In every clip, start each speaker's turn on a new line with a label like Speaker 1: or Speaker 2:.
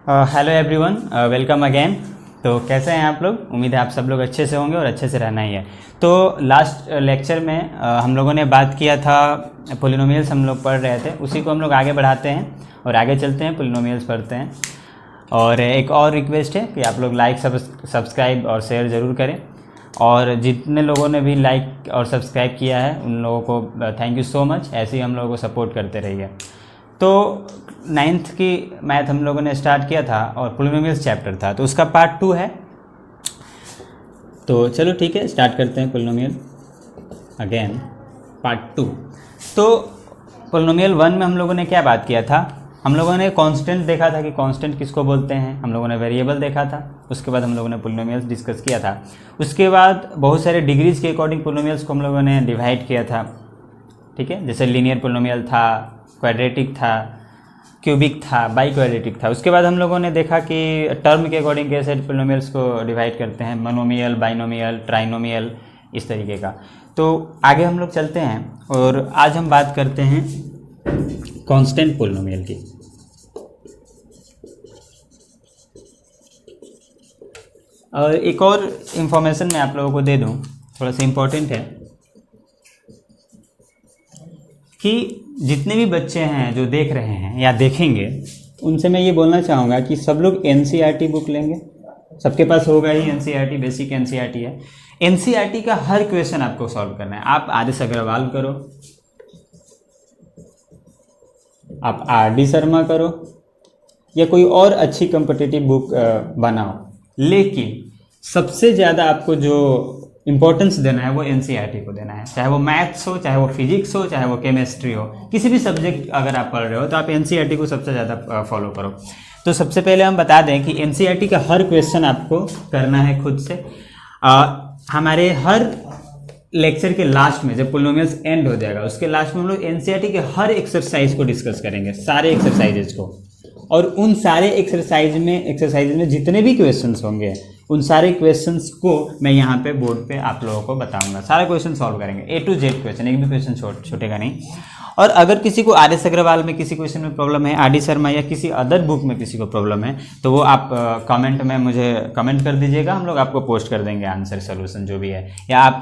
Speaker 1: Hello everyone, welcome again. तो कैसे हैं आप लोग? उम्मीद है आप सब लोग अच्छे से होंगे और अच्छे से रहना ही है। तो लास्ट लेक्चर में हम लोगों ने बात किया था, पोलिनोमियल्स हम लोग पढ़ रहे थे, उसी को हम लोग आगे बढ़ाते हैं और आगे चलते हैं, पोलिनोमियल्स पढ़ते हैं। और एक और रिक्वेस्ट है कि आप लोग लाइक सब्सक्राइब और शेयर ज़रूर करें, और जितने लोगों ने भी लाइक और सब्सक्राइब किया है उन लोगों को थैंक यू सो मच। ऐसे ही हम लोगों को सपोर्ट करते रहिए। तो 9th की मैथ हम लोगों ने स्टार्ट किया था और पोलिनोमियल्स चैप्टर था, तो उसका पार्ट 2 है। तो चलो ठीक है, स्टार्ट करते हैं पोलिनोमियल अगेन पार्ट 2। तो पोलिनोमियल 1 में हम लोगों ने क्या बात किया था? हम लोगों ने कांस्टेंट देखा था कि कांस्टेंट किसको बोलते हैं, हम लोगों ने वेरिएबल देखा था। उसके बाद हम लोगों ने पोलिनोमियल्स डिस्कस किया था। उसके बाद बहुत सारे डिग्रीज के अकॉर्डिंग पोलिनोमियल्स को हम लोगों ने डिवाइड किया था, ठीक है। जैसे लीनियर पोलिनोमियल था, क्वाड्रेटिक था, क्यूबिक था, बाई क्वाड्रेटिक था। उसके बाद हम लोगों ने देखा कि टर्म के अकॉर्डिंग कैसे पोलिनोमियल्स को डिवाइड करते हैं, मोनोमियल, बाइनोमियल, ट्राइनोमियल, इस तरीके का। तो आगे हम लोग चलते हैं और आज हम बात करते हैं कांस्टेंट पोलिनोमियल की। और एक और इन्फॉर्मेशन मैं आप लोगों को दे दूं, थोड़ा सा इम्पोर्टेंट है कि जितने भी बच्चे हैं जो देख रहे हैं या देखेंगे, उनसे मैं ये बोलना चाहूँगा कि सब लोग एनसीईआरटी बुक लेंगे। सबके पास होगा ही एनसीईआरटी, बेसिक एनसीईआरटी है। एनसीईआरटी का हर क्वेश्चन आपको सॉल्व करना है। आप आदर्श अग्रवाल करो, आप आरडी शर्मा करो, या कोई और अच्छी कॉम्पिटिटिव बुक बनाओ, लेकिन सबसे ज़्यादा आपको जो इंपॉर्टेंस देना है वो एनसीईआरटी को देना है। चाहे वो मैथ्स हो, चाहे वो फिजिक्स हो, चाहे वो केमिस्ट्री हो, किसी भी सब्जेक्ट अगर आप पढ़ रहे हो तो आप एनसीईआरटी को सबसे ज़्यादा फॉलो करो। तो सबसे पहले हम बता दें कि एनसीईआरटी का हर क्वेश्चन आपको करना है खुद से। हमारे हर लेक्चर के लास्ट में जब पोलिनोमियल्स एंड हो जाएगा, उसके लास्ट में हम लोग एनसीईआरटी के हर एक्सरसाइज को डिस्कस करेंगे, सारे एक्सरसाइजेज को। और उन सारे एक्सरसाइज में जितने भी क्वेश्चंस होंगे, उन सारे क्वेश्चंस को मैं यहाँ पे बोर्ड पे आप लोगों को बताऊंगा। सारा क्वेश्चन सॉल्व करेंगे, A to Z क्वेश्चन, एक भी क्वेश्चन छूटेगा नहीं। और अगर किसी को आर एस अग्रवाल में किसी क्वेश्चन में प्रॉब्लम है, आर डी शर्मा या किसी अदर बुक में किसी को प्रॉब्लम है, तो वो आप कमेंट में मुझे कमेंट कर दीजिएगा, हम लोग आपको पोस्ट कर देंगे आंसर सोल्यूशन जो भी है। या आप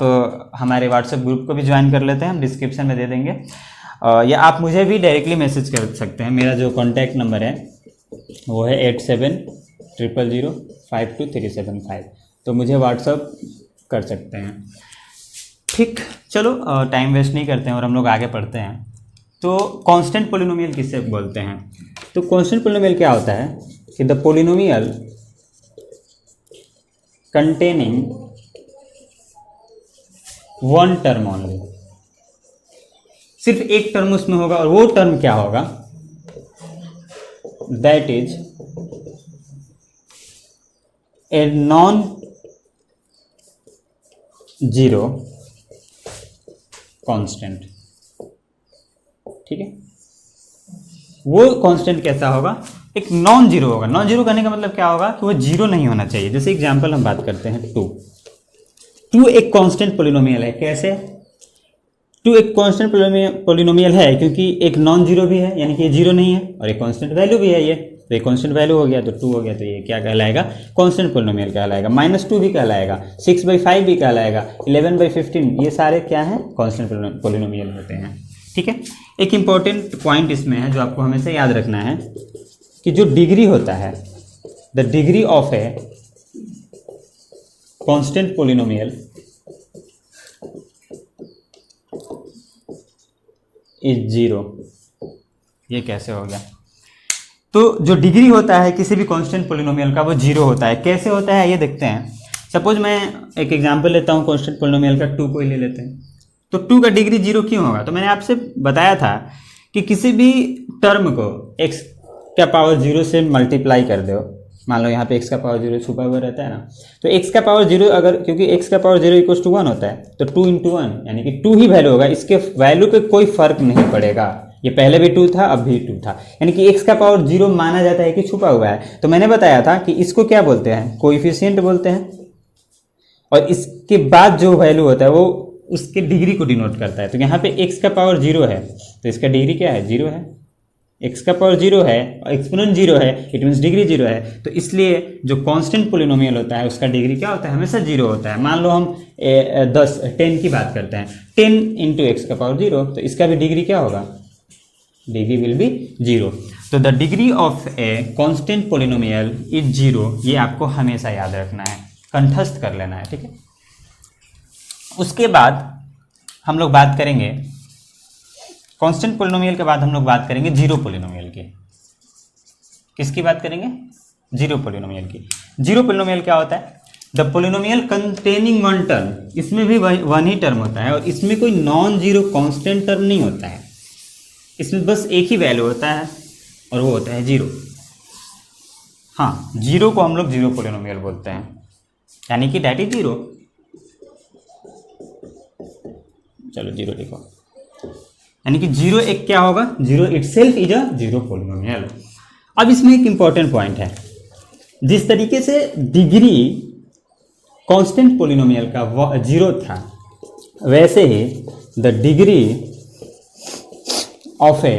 Speaker 1: हमारे व्हाट्सएप ग्रुप को भी ज्वाइन कर लेते हैं, हम डिस्क्रिप्शन में दे देंगे। या आप मुझे भी डायरेक्टली मैसेज कर सकते हैं। मेरा जो कॉन्टैक्ट नंबर है वो है 8700052375। तो मुझे व्हाट्सअप कर सकते हैं, ठीक। चलो टाइम वेस्ट नहीं करते हैं और हम लोग आगे पढ़ते हैं। तो कांस्टेंट पोलिनोमियल किससे बोलते हैं? तो कांस्टेंट पोलिनोमियल क्या होता है कि the polynomial containing one term only, सिर्फ एक टर्म उसमें होगा, और वो टर्म क्या होगा? That is a non zero constant, ठीक है। वो कांस्टेंट कैसा होगा? एक नॉन जीरो होगा। नॉन जीरो करने का मतलब क्या होगा कि वो जीरो नहीं होना चाहिए। जैसे एग्जांपल हम बात करते हैं, टू एक कांस्टेंट पोलिनोमियल है। कैसे? टू एक कांस्टेंट पोलिनोमियल है क्योंकि एक नॉन जीरो भी है, यानी कि ये जीरो नहीं है, और एक कांस्टेंट वैल्यू भी है ये। तो एक कांस्टेंट वैल्यू हो गया तो 2 हो गया, तो ये क्या कहलाएगा? कांस्टेंट पोलिनोमियल कहलाएगा। -2 भी कहलाएगा, 6/5 भी कहलाएगा, 11/15, ये सारे क्या हैं? कांस्टेंट पोलिनोमियल होते हैं, ठीक है। एक इंपॉर्टेंट पॉइंट इसमें है जो आपको हमेशा याद रखना है कि जो डिग्री होता है, the degree of a constant polynomial is 0। ये कैसे हो गया? तो जो डिग्री होता है किसी भी कांस्टेंट पोलिनोमियल का, वो 0 होता है। कैसे होता है ये देखते हैं। सपोज मैं एक एग्जांपल लेता हूँ कांस्टेंट पोलिनोमियल का, 2 को ही ले लेते हैं। तो 2 का डिग्री 0 क्यों होगा? तो मैंने आपसे बताया था कि किसी भी टर्म को x का पावर 0 से मल्टीप्लाई कर दो। मान लो यहाँ पे x का पावर 0 छुपा हुआ रहता है ना, तो x का पावर 0 अगर, क्योंकि x का पावर 0 = 1 होता है, तो 2 × 1 यानी कि 2 ही वैल्यू होगा। इसके वैल्यू पे कोई फर्क नहीं पड़ेगा। ये पहले भी 2 था, अब भी 2 था, यानी कि x का पावर 0 माना जाता है कि छुपा हुआ है। तो मैंने बताया था कि इसको क्या बोलते हैं? कोएफिशिएंट बोलते हैं। और इसके बाद जो वैल्यू होता है वो उसके डिग्री को डिनोट करता है। तो यहाँ पे x का पावर 0 है, तो इसका डिग्री क्या है? 0 है। x का पावर 0 है और एक्सपोनेंट 0 है, इट मीन्स डिग्री 0 है, तो इसलिए जो कांस्टेंट पोलिनोमियल होता है उसका डिग्री क्या होता है, हमेशा 0 होता है। मान लो हम 10 की बात करते हैं, 10 इंटू एक्स का पावर 0, तो इसका भी डिग्री क्या होगा, डिग्री विल बी 0। तो the degree of a constant polynomial is 0, ये आपको हमेशा याद रखना है, कंठस्थ कर लेना है, ठीक है। उसके बाद हम लोग बात करेंगे कांस्टेंट पोलिनोमियल के बाद हम लोग बात करेंगे जीरो पोलिनोमियल की। किसकी बात करेंगे, जीरो पोलिनोमियल की। जीरो पोलिनोमियल क्या होता है, the polynomial containing one term, इसमें भी वन ही टर्म होता है और इसमें कोई नॉन जीरो कांस्टेंट टर्म नहीं होता है, इसमें बस एक ही वैल्यू होता है और वो होता है 0। हाँ, जीरो को हम लोग जीरो पोलिनोमियल बोलते हैं, यानी कि डेट इज 0। चलो 0 लिखो, यानी कि 0 एक क्या होगा, 0 itself is a zero polynomial. अब इसमें एक इंपॉर्टेंट पॉइंट है, जिस तरीके से डिग्री कांस्टेंट पोलिनोमियल का 0 था, वैसे ही the degree of a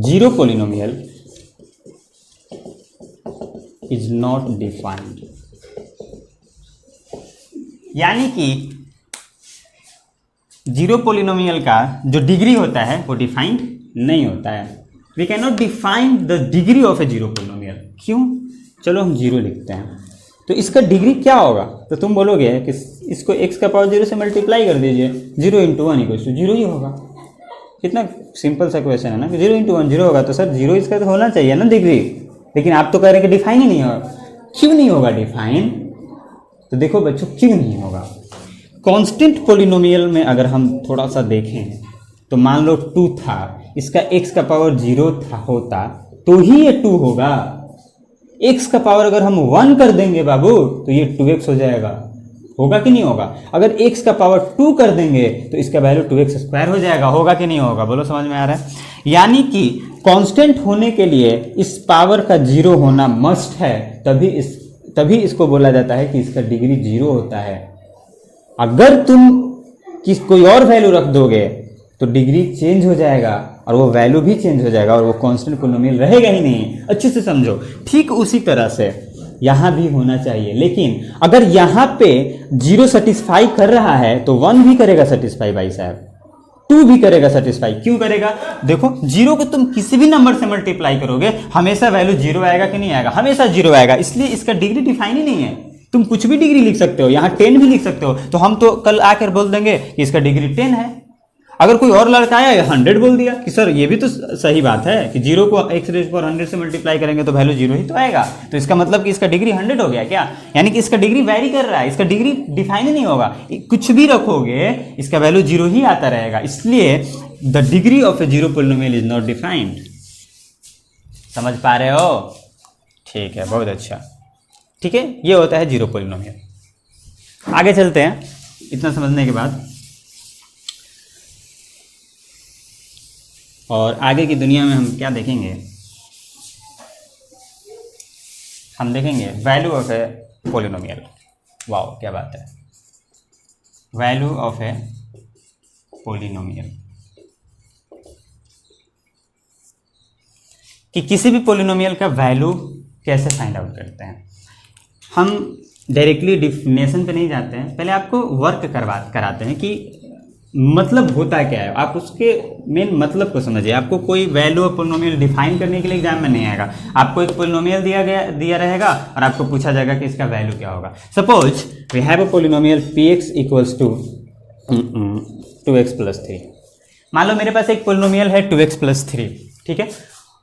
Speaker 1: zero polynomial is not defined, यानी कि जीरो पोलिनोमियल का जो डिग्री होता है वो डिफाइंड नहीं होता है। We can not define the degree of a zero polynomial. क्यों, चलो हम 0 लिखते हैं, तो इसका डिग्री क्या होगा, तो तुम बोलोगे कि इसको x का पावर 0 से मल्टीप्लाई कर दीजिए, 0 इंटू 1 इक्वल टू 0 ही होगा। कितना सिंपल सा क्वेश्चन है ना, कि 0 इंटू 1 0 होगा, तो सर 0 इसका तो होना चाहिए ना डिग्री, लेकिन आप तो कह रहे हैं कि डिफाइन ही नहीं होगा। क्यों नहीं होगा डिफाइन, तो देखो बच्चों क्यों नहीं होगा। कांस्टेंट पोलिनोमियल में अगर हम थोड़ा सा देखें तो मान लो 2 था, इसका x का पावर 0 था होता तो ही ये 2 होगा। x का पावर अगर हम 1 कर देंगे बाबू तो ये 2x हो जाएगा, होगा कि नहीं होगा। अगर x का पावर 2 कर देंगे तो इसका वैल्यू 2x स्क्वायर हो जाएगा, होगा कि नहीं होगा, बोलो समझ में आ रहा है। यानी कि कांस्टेंट होने के लिए इस पावर का 0 होना मस्ट है, तभी इसको बोला जाता है कि इसका डिग्री 0 होता है। अगर तुम कोई और वैल्यू रख दोगे तो डिग्री चेंज हो जाएगा और वो वैल्यू भी चेंज हो जाएगा और वो कांस्टेंट पोलिनोमियल रहेगा ही नहीं। अच्छे से समझो। ठीक उसी तरह से यहां भी होना चाहिए, लेकिन अगर यहां पे 0 सेटिस्फाई कर रहा है तो 1 भी करेगा सेटिस्फाई भाई साहब, 2 भी करेगा सेटिस्फाई। क्यों करेगा, देखो 0 को तुम किसी भी नंबर से मल्टीप्लाई करोगे हमेशा वैल्यू 0 आएगा कि नहीं आएगा, हमेशा 0 आएगा। इसलिए इसका डिग्री डिफाइन ही नहीं है। तुम कुछ भी डिग्री लिख सकते हो, यहाँ 10 भी लिख सकते हो, तो हम तो कल आकर बोल देंगे कि इसका डिग्री 10 है। अगर कोई और लड़का आया 100 बोल दिया कि सर ये भी तो सही बात है कि 0 को x⁴100 से मल्टीप्लाई करेंगे तो वैल्यू 0 ही तो आएगा, तो इसका मतलब कि इसका डिग्री 100 हो गया क्या, यानी कि इसका डिग्री वैरी कर रहा है, इसका डिग्री डिफाइन ही नहीं होगा। कुछ भी रखोगे इसका वैल्यू 0 ही आता रहेगा। इसलिए the degree of a zero polynomial is not defined. समझ पा रहे हो, ठीक है, बहुत अच्छा, ठीक है, ये होता है जीरो पोलिनोमियल। आगे चलते हैं। इतना समझने के बाद और आगे की दुनिया में हम क्या देखेंगे, हम देखेंगे value of A polynomial. Wow क्या बात है, वैल्यू ऑफ ए पोलिनोमियल, कि किसी भी पोलिनोमियल का वैल्यू कैसे फाइंड आउट करते हैं। हम डायरेक्टली डिफिनेशन पे नहीं जाते हैं, पहले आपको वर्क कराते हैं कि मतलब होता क्या है, आप उसके मेन मतलब को समझिए। आपको कोई वैल्यू ऑफ पोलिनोमियल डिफाइन करने के लिए एग्जाम में नहीं आएगा, आपको एक पोलिनोमियल दिया रहेगा और आपको पूछा जाएगा कि इसका वैल्यू क्या होगा। Suppose we have a polynomial px equals to 2x + 3। मान लो मेरे पास एक पोलिनोमियल है 2x + 3, ठीक है,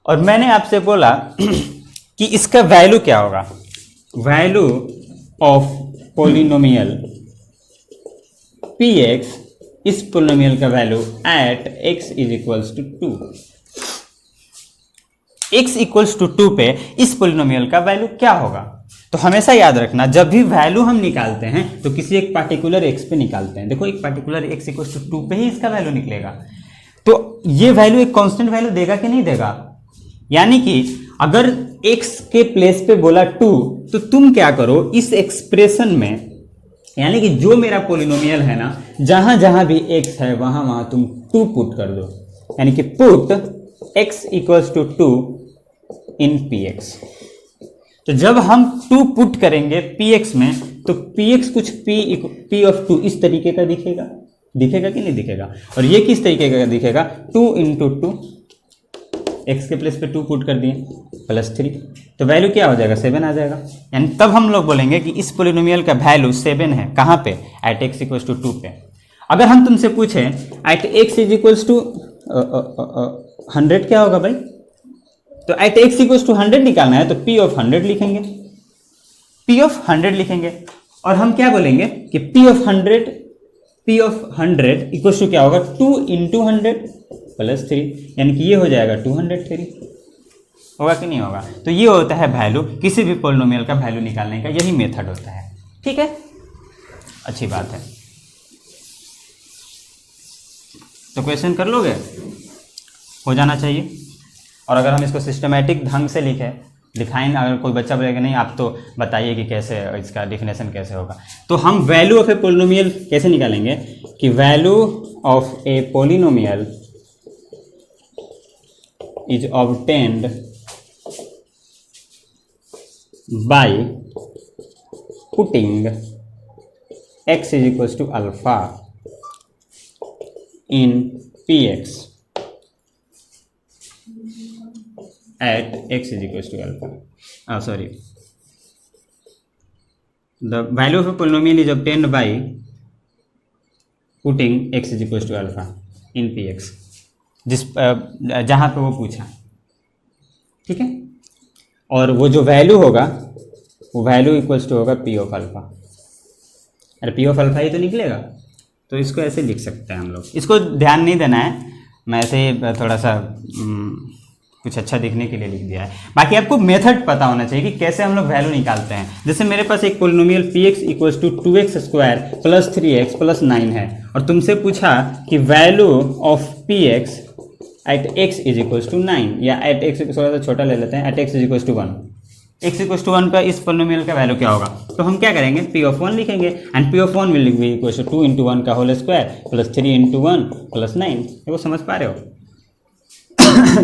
Speaker 1: और मैंने आपसे बोला कि इसका वैल्यू क्या होगा। वैल्यू ऑफ पोलिनोमियल px, इस पोलिनोमियल का वैल्यू एट x = 2, x = 2 पे इस पोलिनोमियल का वैल्यू क्या होगा। तो हमेशा याद रखना, जब भी वैल्यू हम निकालते हैं तो किसी एक पार्टिकुलर x पे निकालते हैं। देखो एक पार्टिकुलर x = 2 पे ही इसका वैल्यू निकलेगा, तो ये वैल्यू एक कांस्टेंट वैल्यू देगा कि नहीं देगा। यानी कि अगर x के प्लेस पे बोला 2, तो तुम क्या करो इस एक्सप्रेशन में, यानी कि जो मेरा पोलिनोमियल है ना, जहां जहां भी x है वहां वहां तुम 2 पुट कर दो। यानी कि put x equals to 2 in px। तो जब हम 2 पुट करेंगे px में तो px कुछ p ऑफ 2 इस तरीके का दिखेगा, दिखेगा कि नहीं दिखेगा, और ये किस तरीके का दिखेगा, 2 इंटू 2, x के प्लेस पे 2 पुट कर दिए प्लस 3, तो वैल्यू क्या हो जाएगा, 7 आ जाएगा। यानी तब हम लोग बोलेंगे कि इस पोलिनोमियल का वैल्यू 7 है, कहाँ पे, एट x इक्वल्स टू 2 पे। अगर हम तुमसे पूछें at x is equals to 100 क्या होगा भाई, तो एट x इक्वल्स टू 100 निकालना है तो p ऑफ 100 लिखेंगे, p ऑफ 100 लिखेंगे, और हम क्या बोलेंगे कि p ऑफ 100 इक्वल्स टू क्या होगा, 2 इंटू 100 प्लस 3, यानी कि ये हो जाएगा 203, होगा कि नहीं होगा। तो ये होता है वैल्यू, किसी भी पोलिनोमियल का वैल्यू निकालने का यही मेथड होता है, ठीक है, अच्छी बात है। तो क्वेश्चन कर लोगे, हो जाना चाहिए। और अगर हम इसको सिस्टमेटिक ढंग से लिखाएं, अगर कोई बच्चा बोलेगा नहीं आप तो बताइए कि कैसे इसका डिफिनेशन कैसे होगा, तो हम वैल्यू ऑफ ए पोलिनोमियल कैसे निकालेंगे कि value of A polynomial is obtained by putting x is equals to alpha in px at x is equals to alpha. The value of a polynomial is obtained by putting x is equals to alpha in px, जहाँ पे वो पूछा, ठीक है। और वो जो value होगा वो वैल्यू इक्वल्स टू होगा पी ऑफ अल्फा। अरे पी ऑफ अल्फा ही तो निकलेगा, तो इसको ऐसे लिख सकते हैं हम लोग। इसको ध्यान नहीं देना है, मैं ऐसे थोड़ा सा कुछ अच्छा दिखने के लिए लिख दिया है। बाकी आपको मेथड पता होना चाहिए कि कैसे हम लोग वैल्यू निकालते हैं। जैसे मेरे पास एक polynomial P X equals to 2x square plus 3x plus 9 है, और तुमसे पूछा कि value of P X at x is equals to 9, या एट x थोड़ा सा छोटा ले लेते हैं, at x is equals to 1, x equals to 1 का इस पोलिनोमियल का वैल्यू क्या होगा, तो हम क्या करेंगे, p ऑफ 1 लिखेंगे, and p of 1 will be equals to 2 into 1 का whole square plus 3 into 1 plus 9। वो समझ पा रहे हो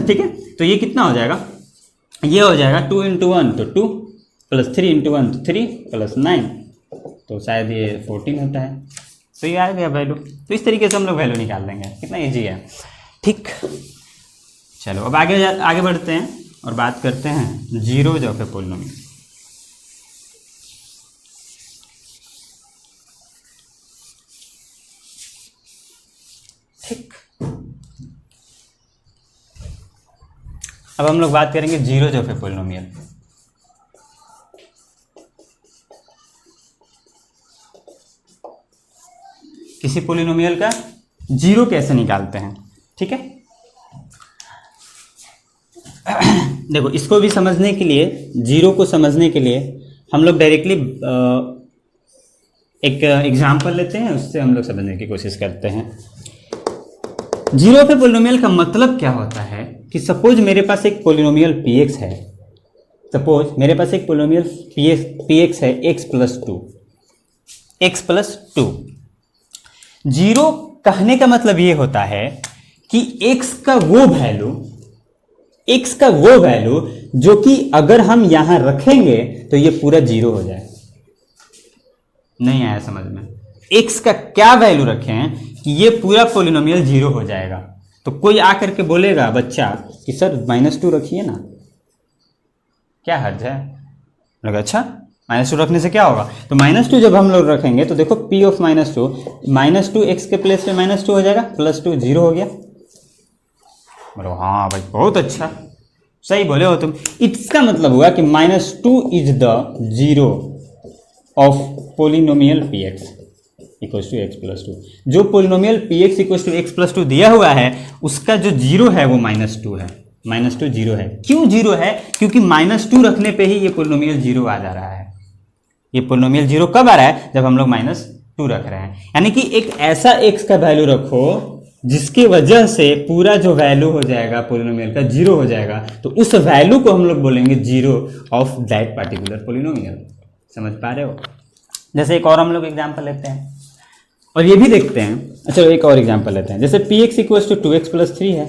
Speaker 1: ठीक है। तो ये कितना हो जाएगा, ये हो जाएगा 2 इंटू 1 तो 2 प्लस 3 इंटू 1 तो 3 प्लस 9, तो शायद ये 14 होता है। तो ये आ गया वैल्यू। तो इस तरीके से हम लोग वैल्यू निकाल देंगे, कितना ईजी है, ठीक। चलो अब आगे बढ़ते हैं और बात करते हैं जीरोज ऑफ ए पोलिनोमियल। ठीक, अब हम लोग बात करेंगे जीरोज ऑफ ए पोलिनोमियल। किसी पोलिनोमियल का जीरो कैसे निकालते हैं, ठीक है। देखो, इसको भी समझने के लिए, जीरो को समझने के लिए हम लोग डायरेक्टली एक एग्जांपल लेते हैं, उससे हम लोग समझने की कोशिश करते हैं। जीरो पे पोलिनोमियल का मतलब क्या होता है कि सपोज मेरे पास एक पोलिनोमियल px है, सपोज मेरे पास एक पोलिनोमियल px है x प्लस 2। जीरो कहने का मतलब ये होता है कि x का वो वैल्यू जो कि अगर हम यहां रखेंगे तो ये पूरा जीरो हो जाए। नहीं आया समझ में, x का क्या वैल्यू रखें कि ये पूरा पोलिनोमियल जीरो हो जाएगा। तो कोई आकर के बोलेगा बच्चा कि सर -2 रखिए ना, क्या हर्ज है, लगा अच्छा -2 रखने से क्या होगा। तो -2 जब हम लोग रखेंगे तो देखो p ऑफ -2 x के प्लेस पे -2 हो जाएगा, +2 0 हो गया। बोलो हाँ भाई बहुत अच्छा, सही बोले हो तुम। इसका मतलब हुआ कि -2 is the zero of polynomial px equals to x+2। जो polynomial px equals to x+2 दिया हुआ है उसका जो जीरो है वो -2 है। -2 जीरो है। क्यों जीरो है? क्योंकि -2 रखने पे ही ये पोलिनोमियल जीरो आ जा रहा है। ये पोलिनोमियल जीरो कब आ रहा है? जब हम लोग -2 रख रहे हैं। यानी कि एक ऐसा x का वैल्यू रखो जिसकी वजह से पूरा जो वैल्यू हो जाएगा पोलिनोमियल का जीरो हो जाएगा, तो उस वैल्यू को हम लोग बोलेंगे zero of that particular polynomial. समझ पा रहे हो? जैसे एक और हम लोग एग्जांपल लेते हैं और ये भी देखते हैं। अच्छा एक और एग्जांपल लेते हैं, जैसे px इक्वल्स टू 2x + 3 है।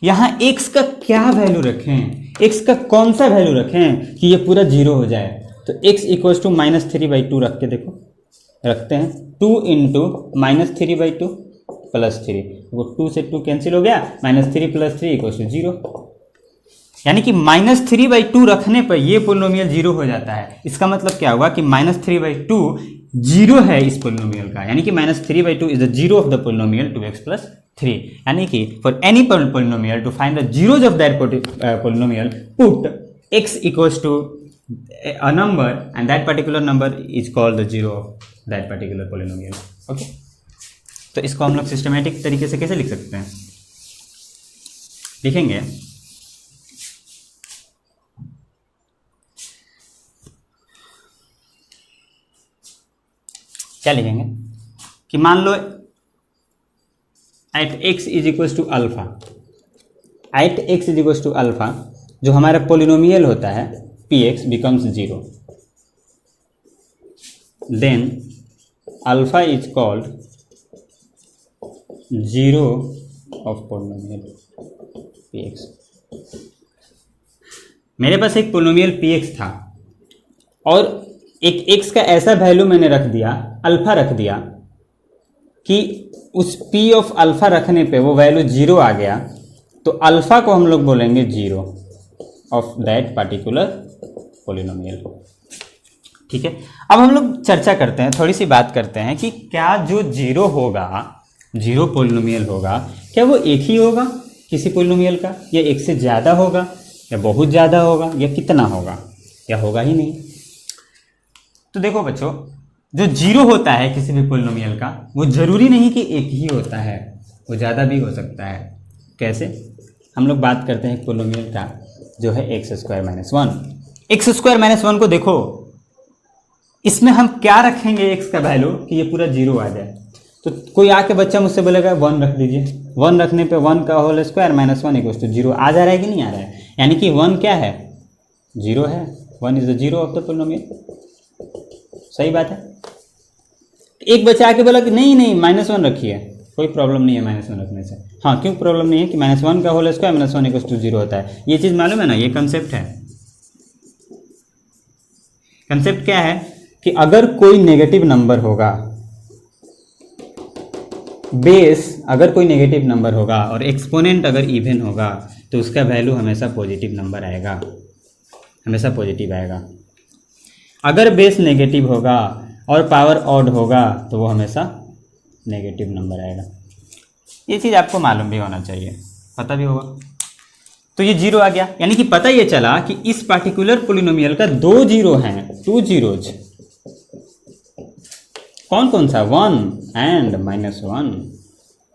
Speaker 1: यहाँ x का क्या वैल्यू रखें, x का कौन सा वैल्यू रखें कि ये पूरा जीरो हो जाए। तो x इक्वल्स टू -3/2 रख के देखो, रखते हैं 2 इंटू -3/2 प्लस 3, वो 2 से 2 कैंसिल हो गया, -3 + 3 इक्वल्स टू 0। यानी कि -3/2 रखने पर ये पोलिनोमियल जीरो हो जाता है। इसका मतलब क्या हुआ कि -3/2 जीरो है इस पोलिनोमियल का, यानी कि -3/2 is the zero of the polynomial 2x + 3। यानी कि for any polynomial to find the zeros of that polynomial put x equals to a number and that particular number is called the zero of that particular polynomial। Okay, तो इसको हम लोग systematic तरीके से कैसे लिख सकते हैं, लिखेंगे क्या लिखेंगे कि मान लो at x is equals to alpha, at x is equals to alpha जो हमारा पोलिनोमियल होता है px becomes 0, then alpha is called zero of polynomial px। मेरे पास एक पोलिनोमियल px था और एक x का ऐसा वैल्यू मैंने रख दिया, अल्फा रख दिया कि उस p ऑफ अल्फा रखने पे वो वैल्यू 0 आ गया, तो अल्फा को हम लोग बोलेंगे 0 ऑफ दैट पार्टिकुलर पोलिनोमियल। ठीक है, अब हम लोग चर्चा करते हैं, थोड़ी सी बात करते हैं कि क्या जो जीरो होगा, जीरो पोलिनोमियल होगा, क्या वो एक ही होगा किसी पोलिनोमियल का, या एक से ज़्यादा होगा, या बहुत ज़्यादा होगा, या कितना होगा, या होगा ही नहीं। तो देखो बच्चों, जो जीरो होता है किसी भी पोलिनोमियल का वो ज़रूरी नहीं कि एक ही होता है, वो ज़्यादा भी हो सकता है। कैसे? हम लोग बात करते हैं पोलिनोमियल का जो है x² - 1। x² - 1 को देखो, इसमें हम क्या रखेंगे x का वैल्यू कि ये पूरा जीरो आ जाए। तो कोई आके बच्चा मुझसे बोलेगा 1 रख दीजिए, 1 रखने पे 1 का होल स्क्वायर - 1 इक्वल्स टू 0 आ जा रहा है कि नहीं आ रहा है, यानी कि 1 क्या है, जीरो है, 1 is the zero of the polynomial. सही बात है। एक बच्चा आके बोला कि नहीं -1 रखिए, कोई प्रॉब्लम नहीं है -1 रखने से। हाँ, क्यों प्रॉब्लम नहीं है कि -1 का होल स्क्वायर - 1 इक्वल्स टू 0 होता है। ये चीज़ मालूम है ना, ये कंसेप्ट है। कंसेप्ट क्या है कि अगर कोई नेगेटिव नंबर होगा, बेस अगर कोई नेगेटिव नंबर होगा और एक्सपोनेंट अगर इवन होगा तो उसका वैल्यू हमेशा पॉजिटिव नंबर आएगा, हमेशा पॉजिटिव आएगा। अगर बेस नेगेटिव होगा और पावर ऑड होगा तो वो हमेशा नेगेटिव नंबर आएगा। ये चीज़ आपको मालूम भी होना चाहिए, पता भी होगा। तो ये 0 आ गया, यानी कि पता ये चला कि इस पार्टिकुलर पोलिनोमियल का 2 जीरो हैं, 2 जीरोज। कौन कौन सा? 1 एंड -1,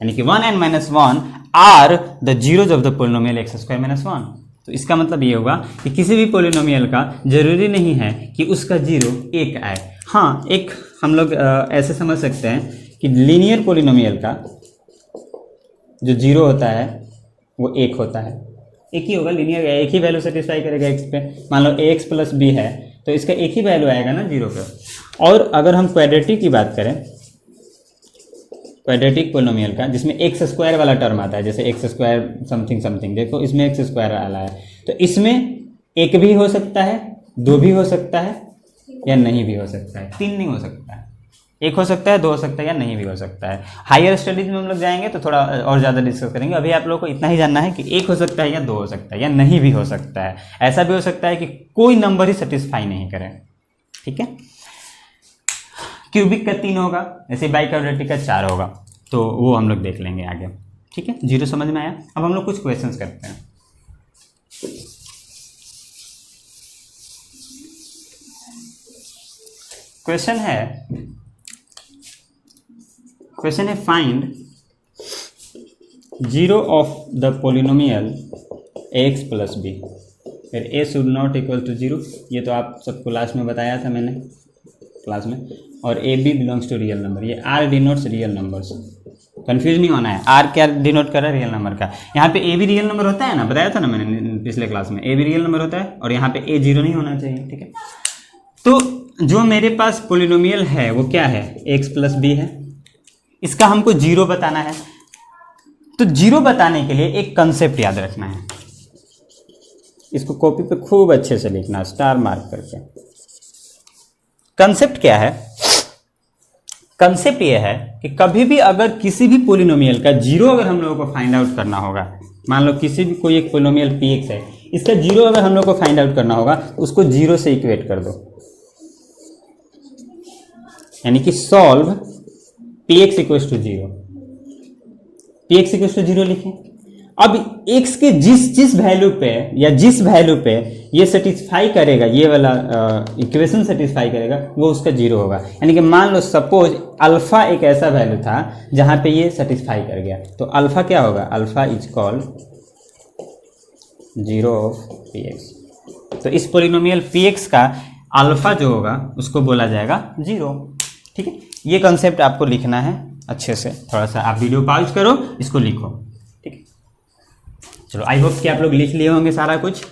Speaker 1: यानी कि 1 and -1 are the zeros of the polynomial x² - 1। तो इसका मतलब ये होगा कि किसी भी पोलिनोमियल का जरूरी नहीं है कि उसका जीरो 1 आए। हाँ, एक हम लोग ऐसे समझ सकते हैं कि लीनियर पोलिनोमियल का जो जीरो होता है वो 1 होता है, एक ही होगा, लीनियर, एक ही वैल्यू सेटिस्फाई करेगा x पे। मान लो ax + b है तो इसका एक ही वैल्यू आएगा ना 0 पे। और अगर हम क्वाड्रेटिक की बात करें, क्वाड्रेटिक पोलिनोमियल का जिसमें x² वाला टर्म आता है, जैसे x² समथिंग समथिंग, देखो इसमें x² वाला है, तो इसमें 1 भी हो सकता है, 2 भी हो सकता है, या नहीं भी हो सकता है, 3 नहीं हो सकता है। 1 हो सकता है, 2 हो सकता है, या नहीं भी हो सकता है। हायर स्टडीज में हम लोग जाएंगे तो थोड़ा और ज़्यादा डिस्कस करेंगे। अभी आप लोगों को इतना ही जानना है कि 1 हो सकता है, या 2 हो सकता है, या नहीं भी हो सकता है। ऐसा भी हो सकता है कि कोई नंबर ही सेटिस्फाई नहीं करे। ठीक है, क्यूबिक का 3 होगा, ऐसे बाइक्वाड्रेटिक का 4 होगा, तो वो हम लोग देख लेंगे आगे। ठीक है, 0 समझ में आया। अब हम लोग कुछ क्वेश्चंस करते हैं। क्वेश्चन है find zero of the polynomial ax + b, फिर a should not equal to 0। ये तो आप सबको लास्ट में बताया था मैंने क्लास में। और A B belongs to real number, ये R denotes real numbers, confuse नहीं होना है। आर क्या डिनोट कर रहा है? रियल नंबर का। यहाँ पे ए भी रियल नंबर होता है ना, बताया था ना मैंने पिछले क्लास में, ए भी रियल नंबर होता है और यहाँ पे ए 0 नहीं होना चाहिए। ठीक है, तो जो मेरे पास पोलिनोमियल है वो क्या है? x + b है। इसका हमको 0 बताना है। तो जीरो बताने के लिए एक कंसेप्ट याद रखना है, इसको कॉपी पे खूब अच्छे से लिखना, स्टार मार्क करके। कंसेप्ट क्या है? कंसेप्ट यह है कि कभी भी अगर किसी भी पोलिनोमियल का जीरो अगर हम लोगों को फाइंड आउट करना होगा, मान लो किसी भी कोई एक पोलिनोमियल px है, इसका जीरो अगर हम लोग को फाइंड आउट करना होगा तो उसको जीरो से इक्वेट कर दो, यानी कि solve px equals to zero. px equals to zero लिखें। अब x के जिस वैल्यू पे या जिस वैल्यू पे ये सेटिस्फाई करेगा, ये वाला इक्वेशन सेटिस्फाई करेगा, वो उसका जीरो होगा। यानी कि मान लो सपोज अल्फा एक ऐसा वैल्यू था जहां पे ये सेटिस्फाई कर गया, तो अल्फा क्या होगा? Alpha is called zero of px। तो इस पोलिनोमियल px का अल्फा जो होगा उसको बोला जाएगा जीरो। ठीक है, ये कंसेप्ट आपको लिखना है अच्छे से। थोड़ा सा आप वीडियो पॉज करो, इसको लिखो। ठीक है, चलो आई होप कि आप लोग लिख लिए होंगे सारा कुछ,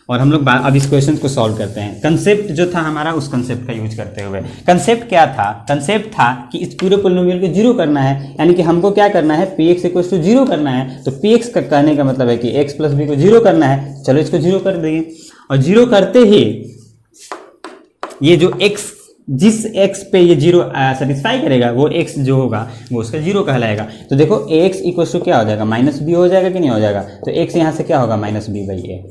Speaker 1: और हम लोग अब इस क्वेश्चन को सॉल्व करते हैं। कंसेप्ट जो था हमारा, उस कंसेप्ट का यूज करते हुए, कंसेप्ट क्या था? कंसेप्ट था कि इस पूरे पोलिनोमियल को जीरो करना है, यानी कि हमको क्या करना है? px इक्वल्स टू जीरो करना है। तो px का कहने का मतलब है कि x प्लस बी को जीरो करना है। चलो इसको जीरो कर देंगे, और जीरो करते ही ये जो x, जिस x पे ये जीरो सेटिस्फाई करेगा, वो x जो होगा वो उसका जीरो कहलाएगा। तो देखो ax इक्वल्स टू क्या हो जाएगा? माइनस बी हो जाएगा कि नहीं हो जाएगा? तो x यहाँ से क्या होगा? Minus B by A.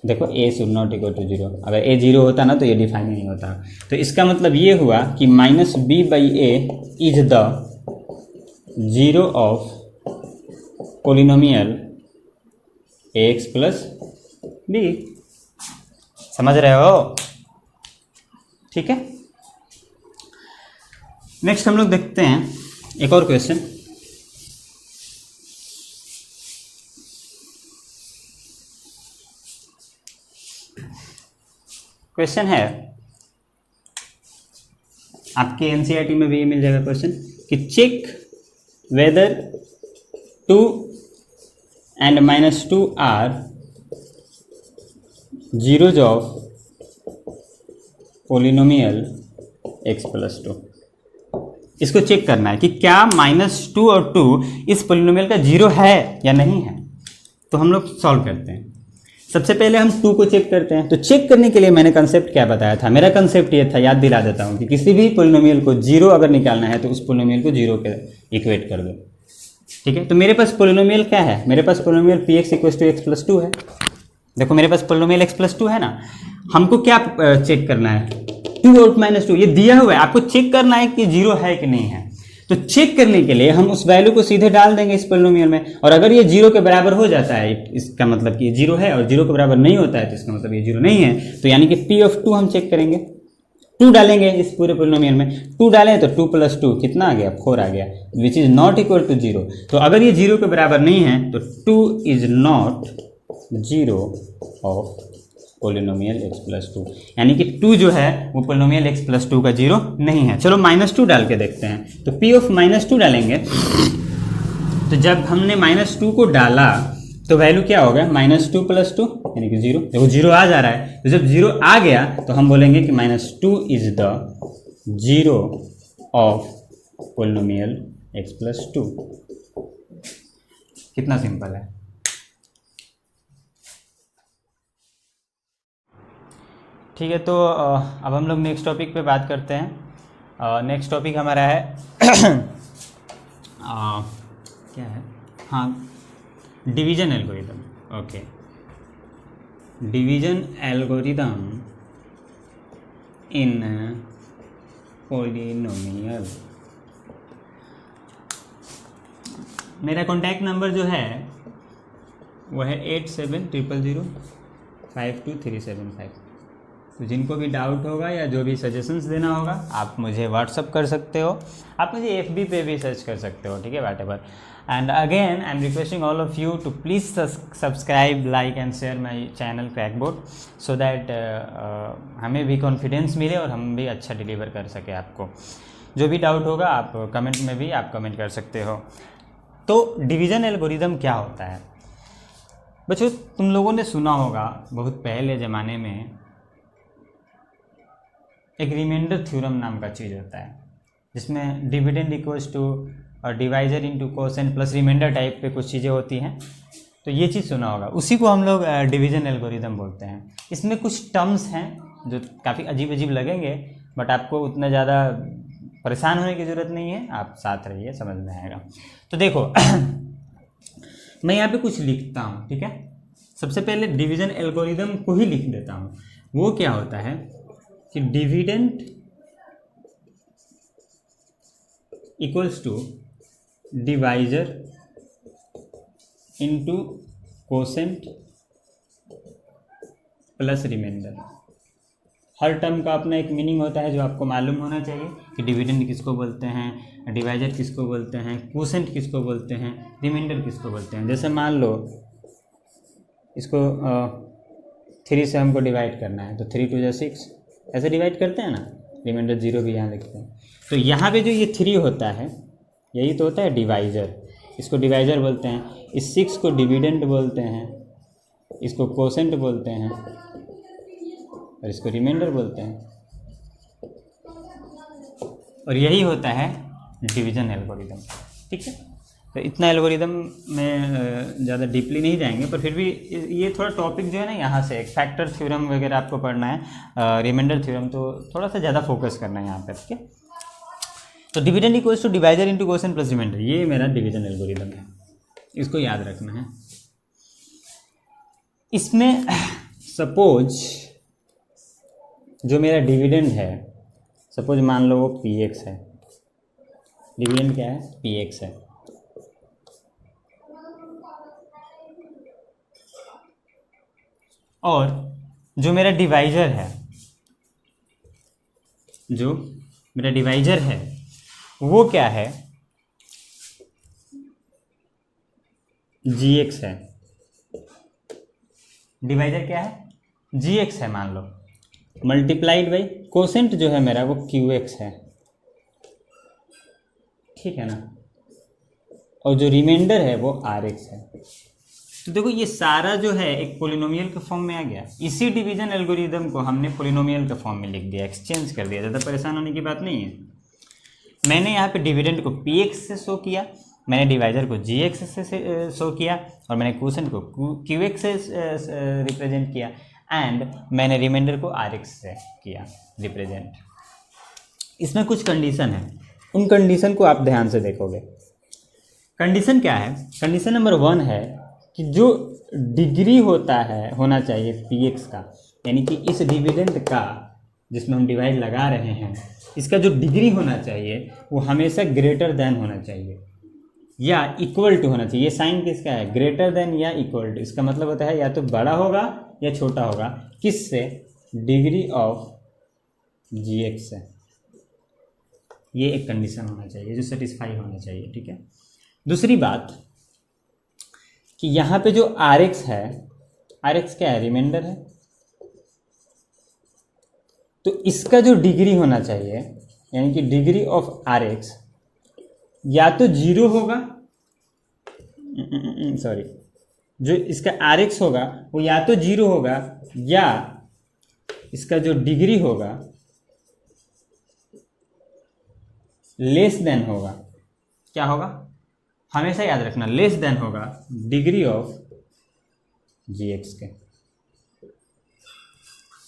Speaker 1: देखो a should not equal to zero, अगर a जीरो होता ना तो ये डिफाइन नहीं होता। तो इसका मतलब ये हुआ कि minus B by A is the zero of polynomial ax plus B. समझ रहे हो? ठीक है, नेक्स्ट हम लोग देखते हैं एक और क्वेश्चन। क्वेश्चन है आपके एनसीईआरटी में भी ये मिल जाएगा क्वेश्चन कि check whether 2 and -2 are zeros of polynomial x plus 2। इसको चेक करना है कि क्या -2 और 2 इस पोलिनोमियल का जीरो है या नहीं है। तो हम लोग सॉल्व करते हैं। सबसे पहले हम 2 को चेक करते हैं। तो चेक करने के लिए मैंने कंसेप्ट क्या बताया था? मेरा कंसेप्ट ये था, याद दिला देता हूं, कि किसी भी पोलिनोमियल को जीरो अगर निकालना है तो उस पोलिनोमियल को जीरो के इक्वेट कर दो। ठीक है, तो मेरे पास पोलिनोमियल क्या है? मेरे पास polynomial px equals to x plus 2 है। देखो मेरे पास पोलिनोमियल x प्लस 2 है ना। हमको क्या चेक करना है? 2 और -2 ये दिया हुआ है, आपको चेक करना है कि जीरो है कि नहीं है। तो चेक करने के लिए हम उस वैल्यू को सीधे डाल देंगे इस पोलिनोमियल में, और अगर ये जीरो के बराबर हो जाता है, इसका मतलब कि ये जीरो है, और जीरो के बराबर नहीं होता है तो इसका मतलब ये जीरो नहीं है। तो यानी कि p ऑफ 2 हम चेक करेंगे, 2 डालेंगे इस पूरे पोलिनोमियल में। 2 डालें तो 2 प्लस 2 कितना आ गया? 4 आ गया, which is not equal to zero. तो अगर ये जीरो के बराबर नहीं है तो 2 is not zero of polynomial x plus 2, यानी कि 2 जो है वो पोलिनोमियल x प्लस 2 का जीरो नहीं है। चलो -2 डाल के देखते हैं। तो p ऑफ -2 डालेंगे, तो जब हमने -2 को डाला तो वैल्यू क्या होगा? -2 प्लस 2 यानी कि जीरो। देखो जीरो आ जा रहा है, तो जब जीरो आ गया तो हम बोलेंगे कि -2 is the zero of polynomial x plus 2। कितना सिंपल है। ठीक है, तो अब हम लोग नेक्स्ट टॉपिक पे बात करते हैं। नेक्स्ट टॉपिक हमारा है क्या है? हाँ, division algorithm. Okay, division algorithm इन पोलिनोमियल। मेरा कॉन्टैक्ट नंबर जो है वो है 8700052375। तो जिनको भी डाउट होगा या जो भी सजेशंस देना होगा आप मुझे व्हाट्सअप कर सकते हो, आप मुझे FB पे भी सर्च कर सकते हो। ठीक है, whatever. And again I am requesting all of you to please subscribe, like and share my channel Crackboard, so that हमें भी कॉन्फिडेंस मिले और हम भी अच्छा डिलीवर कर सके आपको। जो भी डाउट होगा आप कमेंट में भी आप कमेंट कर सकते हो। तो डिवीज़न एल्गोरिदम क्या होता है बच्चों? तुम लोगों ने सुना होगा बहुत पहले ज़माने में एक रिमाइंडर थ्योरम नाम का चीज़ होता है, जिसमें डिविडेंड इक्वल्स टू और divisor into quotient plus remainder type पे कुछ चीज़ें होती हैं, तो ये चीज़ सुना होगा, उसी को हम लोग डिवीजन एल्गोरिदम बोलते हैं। इसमें कुछ टर्म्स हैं जो काफ़ी अजीब अजीब लगेंगे, बट आपको उतना ज़्यादा परेशान होने की ज़रूरत नहीं है, आप साथ रहिए, समझ में आएगा। तो देखो मैं यहाँ पे कुछ लिखता हूँ, ठीक है। सबसे पहले डिवीजन एल्गोरिदम को ही लिख देता हूँ। वो क्या होता है कि dividend equals to divisor into quotient plus remainder. हर टर्म का अपना एक मीनिंग होता है जो आपको मालूम होना चाहिए कि डिविडेंड किसको बोलते हैं, डिवाइजर किसको बोलते हैं, कोसेंट किसको बोलते हैं, रिमाइंडर किसको बोलते हैं। जैसे मान लो इसको 3 से हमको डिवाइड करना है, तो 3 2 6 ऐसे डिवाइड करते हैं ना, रिमाइंडर 0 भी यहाँ लिखते हैं। तो यहाँ पे जो ये 3 होता है, यही तो होता है डिवाइजर, इसको डिवाइजर बोलते हैं। इस 6 को डिविडेंड बोलते हैं, इसको कोसेंट बोलते हैं और इसको रिमाइंडर बोलते हैं। और यही होता है डिवीजन एल्गोरिदम, ठीक है। तो इतना एल्गोरिदम में ज़्यादा डीपली नहीं जाएंगे, पर फिर भी ये थोड़ा टॉपिक जो है ना, यहाँ से एक फैक्टर थ्योरम वगैरह आपको पढ़ना है, रिमाइंडर थ्योरम, तो थोड़ा सा ज़्यादा फोकस करना है यहाँ पर, ठीक है। तो dividend equals to divisor into quotient plus remainder, ये मेरा डिवीजन एल्गोरिदम है, इसको याद रखना है। इसमें सपोज जो मेरा डिविडेंड है, सपोज मान लो वो px है, डिविडेंड क्या है, px है। और जो मेरा डिवाइजर है, जो मेरा डिवाइजर है वो क्या है, gx है। डिवाइजर क्या है, gx है मान लो, मल्टीप्लाइड बाई कोसेंट जो है मेरा वो qx है, ठीक है ना। और जो रिमाइंडर है वो rx है। तो देखो ये सारा जो है एक पोलिनोमियल के फॉर्म में आ गया। इसी डिवीजन एल्गोरिदम को हमने पोलिनोमियल के फॉर्म में लिख दिया, एक्सचेंज कर दिया, ज़्यादा परेशान होने की बात नहीं है। मैंने यहाँ पे डिविडेंड को px से शो किया, मैंने डिवाइजर को gx से शो किया, और मैंने कोसेंट को qx से रिप्रेजेंट किया, एंड मैंने रिमाइंडर को rx से किया रिप्रेजेंट। इसमें कुछ कंडीशन है, उन कंडीशन को आप ध्यान से देखोगे। कंडीशन क्या है, कंडीशन नंबर 1 है कि जो डिग्री होता है होना चाहिए px का, यानी कि इस डिविडेंड का जिसमें हम डिवाइड लगा रहे हैं, इसका जो डिग्री होना चाहिए वो हमेशा ग्रेटर देन होना चाहिए या इक्वल टू होना चाहिए। ये साइन किसका है, ग्रेटर देन या इक्वल टू। इसका मतलब होता है या तो बड़ा होगा या छोटा होगा, किससे, डिग्री ऑफ gx से। ये एक कंडीशन होना चाहिए जो सेटिस्फाई होना चाहिए, ठीक है। दूसरी बात कि यहाँ पे जो rx है, rx क्या है, रिमाइंडर है, तो इसका जो डिग्री होना चाहिए, यानी कि डिग्री ऑफ rx या तो 0 होगा, सॉरी, जो इसका rx होगा वो या तो 0 होगा या इसका जो डिग्री होगा लेस देन होगा। क्या होगा, हमेशा याद रखना, लेस देन होगा डिग्री ऑफ gx के।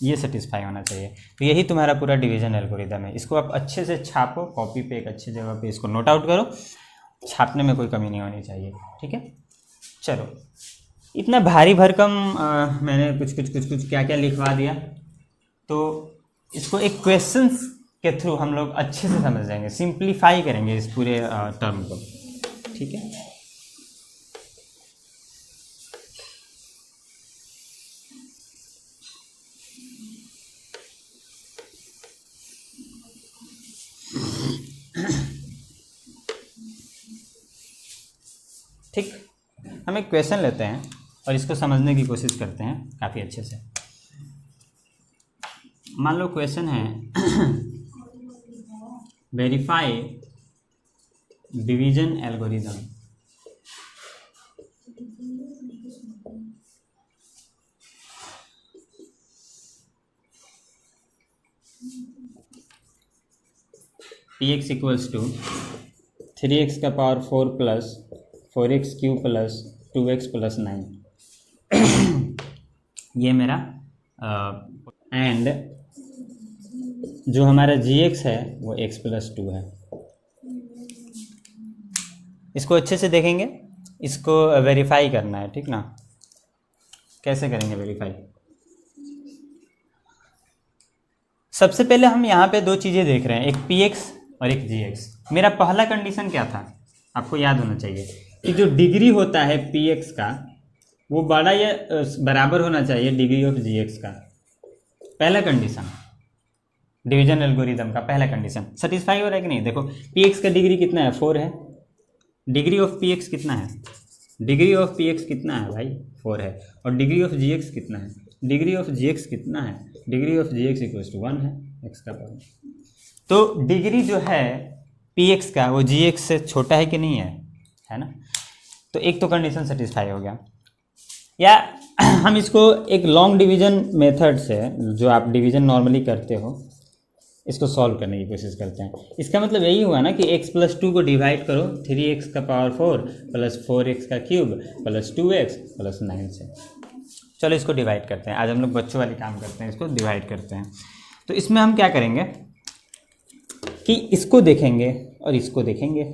Speaker 1: ये सेटिस्फाई होना चाहिए। तो यही तुम्हारा पूरा डिवीजन एल्गोरिदम है। इसको आप अच्छे से छापो, कॉपी पे एक अच्छी जगह पे इसको नोट आउट करो, छापने में कोई कमी नहीं होनी चाहिए, ठीक है। चलो, इतना भारी भरकम मैंने कुछ क्या क्या लिखवा दिया, तो इसको एक क्वेश्चंस के थ्रू हम लोग अच्छे से समझ जाएंगे, सिंप्लीफाई करेंगे इस पूरे टर्म को, ठीक है। ठीक, हम एक क्वेश्चन लेते हैं और इसको समझने की कोशिश करते हैं काफ़ी अच्छे से। मान लो क्वेश्चन है verify division algorithm. px equals to 3x का power 4 plus 4x cube plus 2x plus 9 ये मेरा एंड जो हमारा gx है वो x प्लस 2 है। इसको अच्छे से देखेंगे, इसको वेरीफाई करना है, ठीक ना। कैसे करेंगे वेरीफाई? सबसे पहले हम यहाँ पे दो चीज़ें देख रहे हैं, एक px और एक gx। मेरा पहला कंडीशन क्या था, आपको याद होना चाहिए कि जो डिग्री होता है px का वो बड़ा या बराबर होना चाहिए डिग्री ऑफ gx का। पहला कंडीशन डिवीजन एल्गोरिदम का पहला कंडीशन सेटिस्फाई हो रहा है कि नहीं? देखो px का डिग्री कितना है, 4 है। डिग्री ऑफ px कितना है? डिग्री ऑफ px कितना है भाई? 4 है। और डिग्री ऑफ gx कितना है? डिग्री ऑफ gx कितना है? Degree of gx equals to 1 है, x का पावर। तो डिग्री जो है px का वो gx से छोटा है कि नहीं है ना? तो एक तो कंडीशन सेटिस्फाई हो गया। या हम इसको एक लॉन्ग डिवीजन मेथड से, जो आप डिवीजन नॉर्मली करते हो, इसको सॉल्व करने की कोशिश करते हैं। इसका मतलब यही हुआ ना कि x प्लस 2 को डिवाइड करो 3x का पावर 4 प्लस 4x का क्यूब प्लस 2x प्लस 9 से। चलो इसको डिवाइड करते हैं, आज हम लोग बच्चों वाली काम करते हैं, इसको डिवाइड करते हैं। तो इसमें हम क्या करेंगे कि इसको देखेंगे और इसको देखेंगे।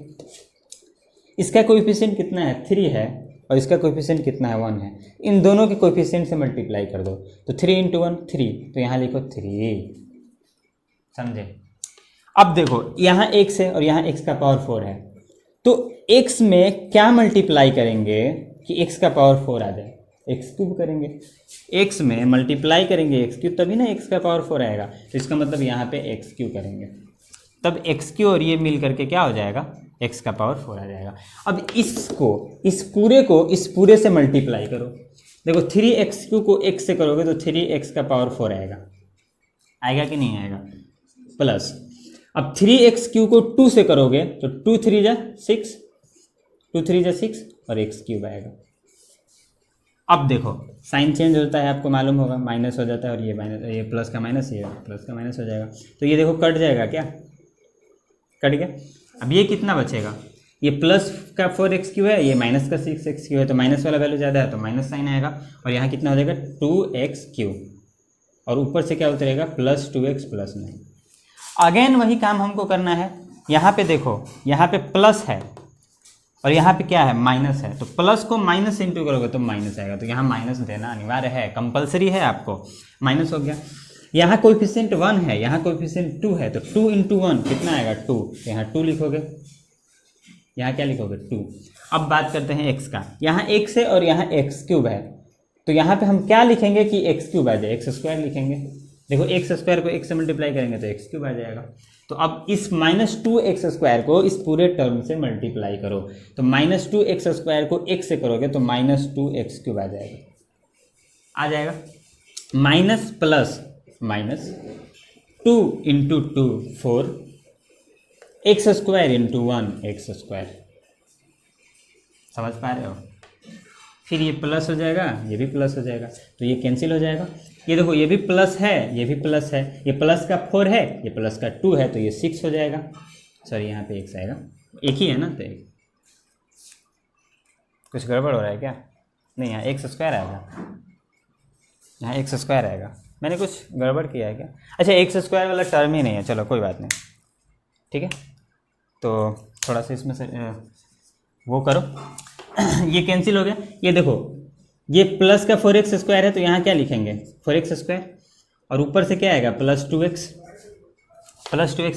Speaker 1: इसका कोएफिशिएंट कितना है? 3 है और इसका कोएफिशिएंट कितना है? 1 है। इन दोनों के कोएफिशिएंट से मल्टीप्लाई कर दो, तो 3 इंटू 1 3, तो यहाँ लिखो 3, समझे? अब देखो यहाँ x है और यहाँ x का पावर 4 है, तो x में क्या मल्टीप्लाई करेंगे कि x का पावर 4 आ जाए? x क्यूब करेंगे। x में मल्टीप्लाई करेंगे x क्यूब, तभी ना x का पावर 4 आएगा। तो इसका मतलब यहाँ पे x क्यूब करेंगे, तब x क्यू और ये मिल करके क्या हो जाएगा? x का पावर 4 आ जाएगा। अब इसको इस पूरे से मल्टीप्लाई करो। देखो 3x क्यू को x से करोगे तो 3x का पावर 4 आएगा, आएगा कि नहीं आएगा? प्लस अब 3x क्यू को 2 से करोगे तो 2 3 जा 6, 2 3 जा 6 और x क्यूब आएगा। अब देखो साइन चेंज होता है, आपको मालूम होगा, माइनस हो जाता है और ये माइनस, ये प्लस का माइनस, ये प्लस का माइनस हो जाएगा। तो ये देखो कट जाएगा, क्या कट गया? अब ये कितना बचेगा? ये प्लस का 4x क्यू है, ये माइनस का 6x क्यू है, तो माइनस वाला वैल्यू ज़्यादा है तो माइनस साइन आएगा। और यहाँ कितना हो जाएगा? 2x क्यू, और ऊपर से क्या उतरेगा? Plus 2x plus 9। अगेन वही काम हमको करना है। यहाँ पे देखो, यहाँ पे प्लस है और यहाँ पे क्या है? माइनस है। तो प्लस को माइनस इंटू करोगे तो माइनस आएगा, तो यहाँ माइनस देना अनिवार्य है, कंपलसरी है आपको। माइनस हो गया। यहाँ कोएफिशिएंट 1 है, यहाँ कोएफिशिएंट 2 है, तो 2 इंटू 1 कितना आएगा? 2। तो यहाँ 2 लिखोगे, यहाँ क्या लिखोगे? 2। अब बात करते हैं x का। यहाँ x है और यहाँ x क्यूब है, तो यहाँ पे हम क्या लिखेंगे कि x क्यूब आ जाए? x स्क्वायर लिखेंगे। देखो x स्क्वायर को x से मल्टीप्लाई करेंगे तो x क्यूब आ जाएगा। तो अब इस -2x स्क्वायर को इस पूरे टर्म से मल्टीप्लाई करो, तो -2x स्क्वायर को x से करोगे तो -2x क्यूब आ जाएगा, आ जाएगा। Minus plus minus 2 into 2 4, x square into 1 x square. समझ पा रहे हो? फिर ये प्लस हो जाएगा, ये भी प्लस हो जाएगा, तो ये कैंसिल हो जाएगा। ये देखो ये भी प्लस है, ये भी प्लस है, ये प्लस का 4 है, ये प्लस का 2 है, तो ये 6 हो जाएगा। सॉरी यहाँ पे x आएगा, एक ही है ना, तो कुछ गड़बड़ हो रहा है क्या? नहीं, यहाँ x स्क्वायर आएगा, यहाँ x स्क्वायर आएगा। मैंने कुछ गड़बड़ किया है क्या? अच्छा, x स्क्वायर वाला टर्म ही नहीं है, चलो कोई बात नहीं, ठीक है। तो थोड़ा सा इसमें से वो करो ये कैंसिल हो गया। ये देखो ये प्लस का 4x स्क्वायर है, तो यहाँ क्या लिखेंगे? 4x स्क्वायर, और ऊपर से क्या आएगा? प्लस 2x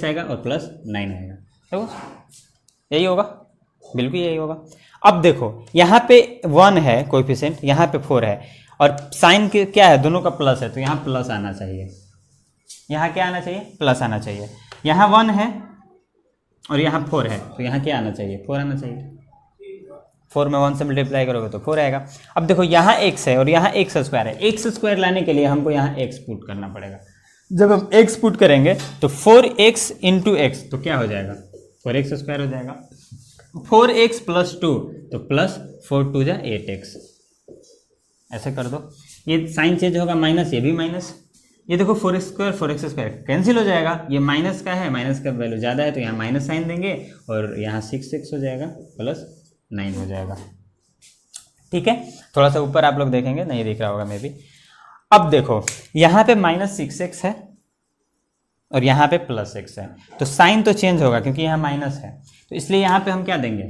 Speaker 1: आएगा और प्लस 9 आएगा। देखो यही होगा, बिल्कुल यही होगा। अब देखो यहाँ पे 1 है कोएफिशिएंट, यहाँ पे 4 है, और साइन के क्या है? दोनों का प्लस है, तो यहाँ प्लस आना चाहिए। यहाँ क्या आना चाहिए? प्लस आना चाहिए। यहाँ 1 है और यहाँ 4 है, तो यहाँ क्या आना चाहिए? 4 आना चाहिए। 4 में 1 से मल्टीप्लाई करोगे तो 4 आएगा। अब देखो यहाँ x है और यहाँ x स्क्वायर है, x स्क्वायर लाने के लिए हमको यहाँ x पुट करना पड़ेगा। जब हम x पुट करेंगे तो 4x इंटू एक्स, तो क्या हो जाएगा? 4x स्क्वायर हो जाएगा। 4x प्लस 2, तो प्लस 4 2 जा 8x, ऐसे कर दो। ये साइन चेंज होगा, माइनस, ये भी माइनस, ये देखो 4x² कैंसिल हो जाएगा, ये माइनस का है, माइनस का वैल्यू ज़्यादा है तो यहाँ माइनस साइन देंगे और यहाँ 6x हो जाएगा प्लस 9 हो जाएगा। ठीक है, थोड़ा सा ऊपर आप लोग देखेंगे नहीं दिख रहा होगा मे बी। अब देखो यहाँ पे -6x है और यहाँ पे +x है, तो साइन तो चेंज होगा क्योंकि यहाँ माइनस है, तो इसलिए यहाँ पे हम क्या देंगे,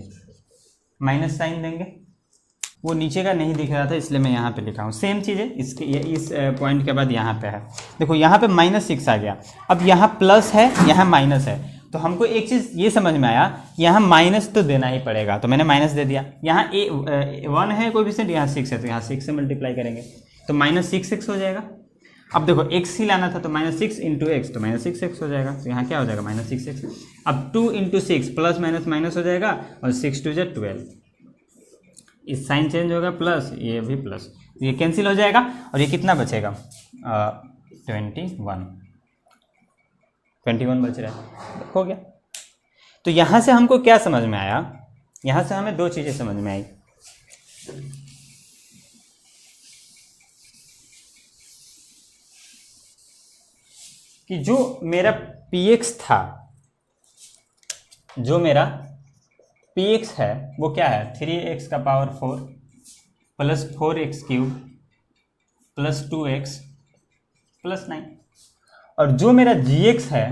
Speaker 1: माइनस साइन देंगे। वो नीचे का नहीं दिख रहा था इसलिए मैं यहाँ पे लिखा हूँ। सेम चीज़ है इसके, इस पॉइंट के बाद यहाँ पे है, देखो यहाँ पे -6 आ गया, अब यहाँ प्लस है यहाँ माइनस है, तो हमको एक चीज़ ये समझ में आया, यहाँ माइनस तो देना ही पड़ेगा, तो मैंने माइनस दे दिया। यहाँ 1 है कोएफिशिएंट, यहाँ 6 है, तो यहाँ 6 से मल्टीप्लाई करेंगे तो -6x हो जाएगा। अब देखो x ही लाना था तो -6 × x, तो -6x हो जाएगा, तो यहाँ क्या हो जाएगा -6x। अब 2 × 6 प्लस माइनस माइनस हो जाएगा और 6 2 = 12, इस साइन चेंज होगा प्लस, ये भी प्लस, ये कैंसिल हो जाएगा और ये कितना बचेगा 21 बच रहा है, हो गया। तो यहाँ से हमको क्या समझ में आया, यहाँ से हमें दो चीज़ें समझ में आई। कि जो मेरा px था, जो मेरा px है वो क्या है 3x⁴ plus 4x³ plus 2x plus 9, और जो मेरा gx है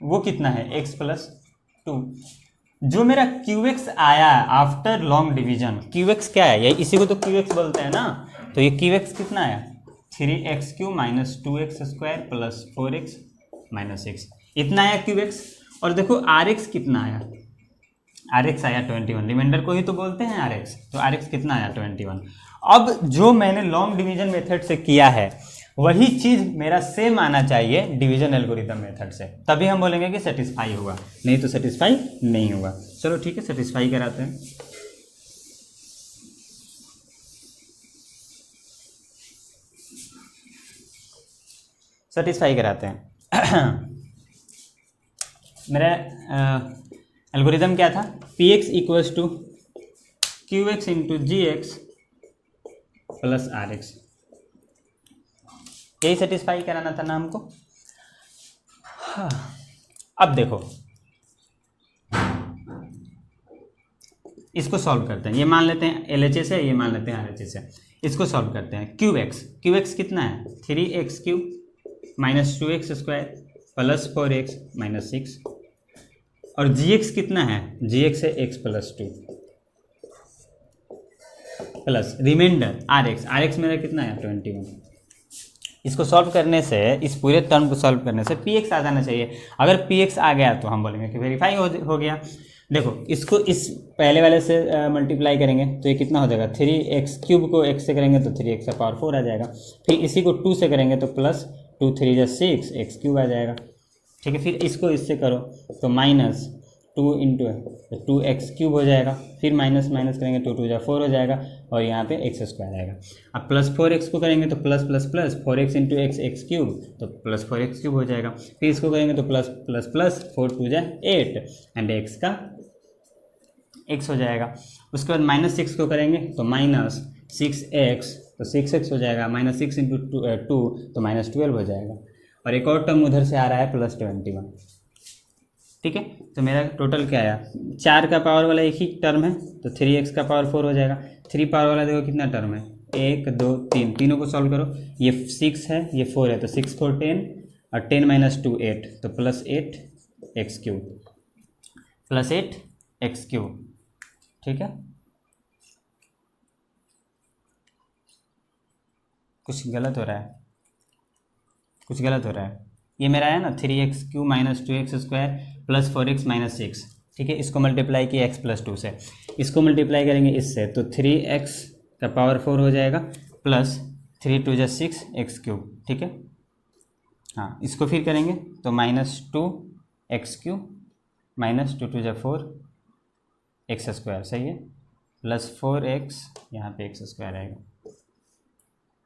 Speaker 1: वो कितना है x + 2। जो मेरा qx आया आफ्टर लॉन्ग डिवीजन, qx क्या है, यही इसी को तो qx बोलते हैं ना, तो ये qx कितना आया 3x³ - 2x² प्लस 4x - 6, इतना आया qx। और देखो rx कितना आया, rx आया 21, रिमाइंडर को ही तो बोलते हैं rx, तो rx कितना आया 21। अब जो मैंने लॉन्ग डिवीजन मेथड से किया है वही चीज़ मेरा सेम आना चाहिए डिवीजन एल्गोरिथम मेथड से, तभी हम बोलेंगे कि सेटिस्फाई होगा, नहीं तो सेटिस्फाई नहीं होगा। चलो ठीक है, सेटिस्फाई कराते हैं। सेटिस्फाई कराते हैं। मेरा एल्गोरिथम क्या था, px = qx × gx plus rx, यही सेटिस्फाई कराना था ना हमको। हाँ, अब देखो इसको सॉल्व करते हैं, ये मान लेते हैं LHS है, ये मान लेते हैं RHS है, इसको सॉल्व करते हैं। qx कितना है 3x³ - 2x² प्लस 4x - 6, और gx कितना है, gx है x + 2 प्लस रिमाइंडर rx मेरा कितना है 21। इसको सॉल्व करने से, इस पूरे टर्म को सॉल्व करने से px आ जाना चाहिए। अगर px आ गया तो हम बोलेंगे कि वेरीफाई हो गया। देखो इसको इस पहले वाले से मल्टीप्लाई करेंगे तो ये कितना हो जाएगा 3x³ को x से करेंगे तो 3x⁴ आ जाएगा, फिर इसी को 2 से करेंगे तो प्लस 2 3 = 6 x³ आ जाएगा। ठीक है, फिर इसको इससे करो तो -2 × 2x³ हो जाएगा, फिर माइनस माइनस करेंगे तो 2 × 4 हो जाएगा और यहाँ पे x² आएगा। अब प्लस 4x को करेंगे तो plus plus plus 4x × x x³ तो प्लस 4x³ हो जाएगा, फिर इसको करेंगे तो plus plus plus 4 2 = 8 and x का x हो जाएगा। उसके बाद -6 को करेंगे तो -6x, तो 6x हो जाएगा, -6 × 2 तो -12 हो जाएगा, और एक और टर्म उधर से आ रहा है +21। ठीक है, तो मेरा टोटल क्या आया, 4 का पावर वाला एक ही टर्म है तो 3x⁴ हो जाएगा। 3 पावर वाला देखो कितना टर्म है 1 2 3, तीनों को सॉल्व करो, ये 6 है ये 4 है तो 6 4 10 और 10 - 2 8, तो +8 x³ +8 x³। ठीक है, कुछ गलत हो रहा है, कुछ गलत हो रहा है। ये मेरा है ना 3x³ - 2x² प्लस 4x - 6। ठीक है, इसको मल्टीप्लाई किया x + 2 से, इसको मल्टीप्लाई करेंगे इससे तो 3x⁴ हो जाएगा प्लस 3 2 = 6 x³। ठीक है, हाँ इसको फिर करेंगे तो -2 x³ - 2 2 = 4 x², सही है, प्लस 4x, यहाँ पे x² आएगा,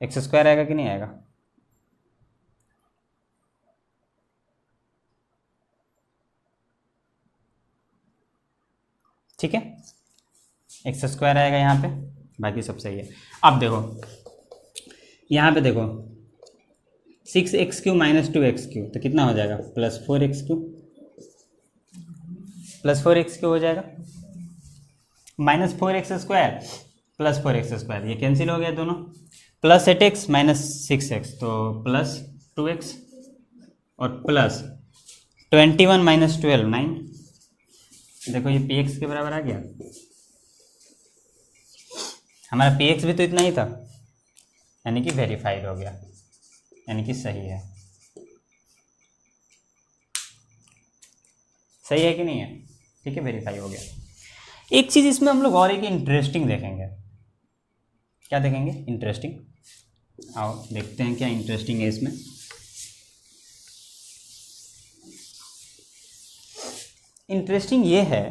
Speaker 1: x² आएगा कि नहीं आएगा, ठीक है, x² आएगा यहाँ पे, बाकी सब सही है। अब देखो यहाँ पे देखो 6x³ माइनस 2x³ तो कितना हो जाएगा +4x³ +4x³ हो जाएगा, -4x² +4x² ये कैंसिल हो गया दोनों, +8x माइनस 6x तो +2x और +21 माइनस 12 9। देखो ये px के बराबर आ गया, हमारा px भी तो इतना ही था, यानी कि वेरीफाइड हो गया, यानी कि सही है। सही है कि नहीं है? ठीक है, वेरीफाई हो गया। एक चीज़ इसमें हम लोग और एक इंटरेस्टिंग देखेंगे। क्या देखेंगे? इंटरेस्टिंग। आओ देखते हैं क्या इंटरेस्टिंग है इसमें। इंटरेस्टिंग ये है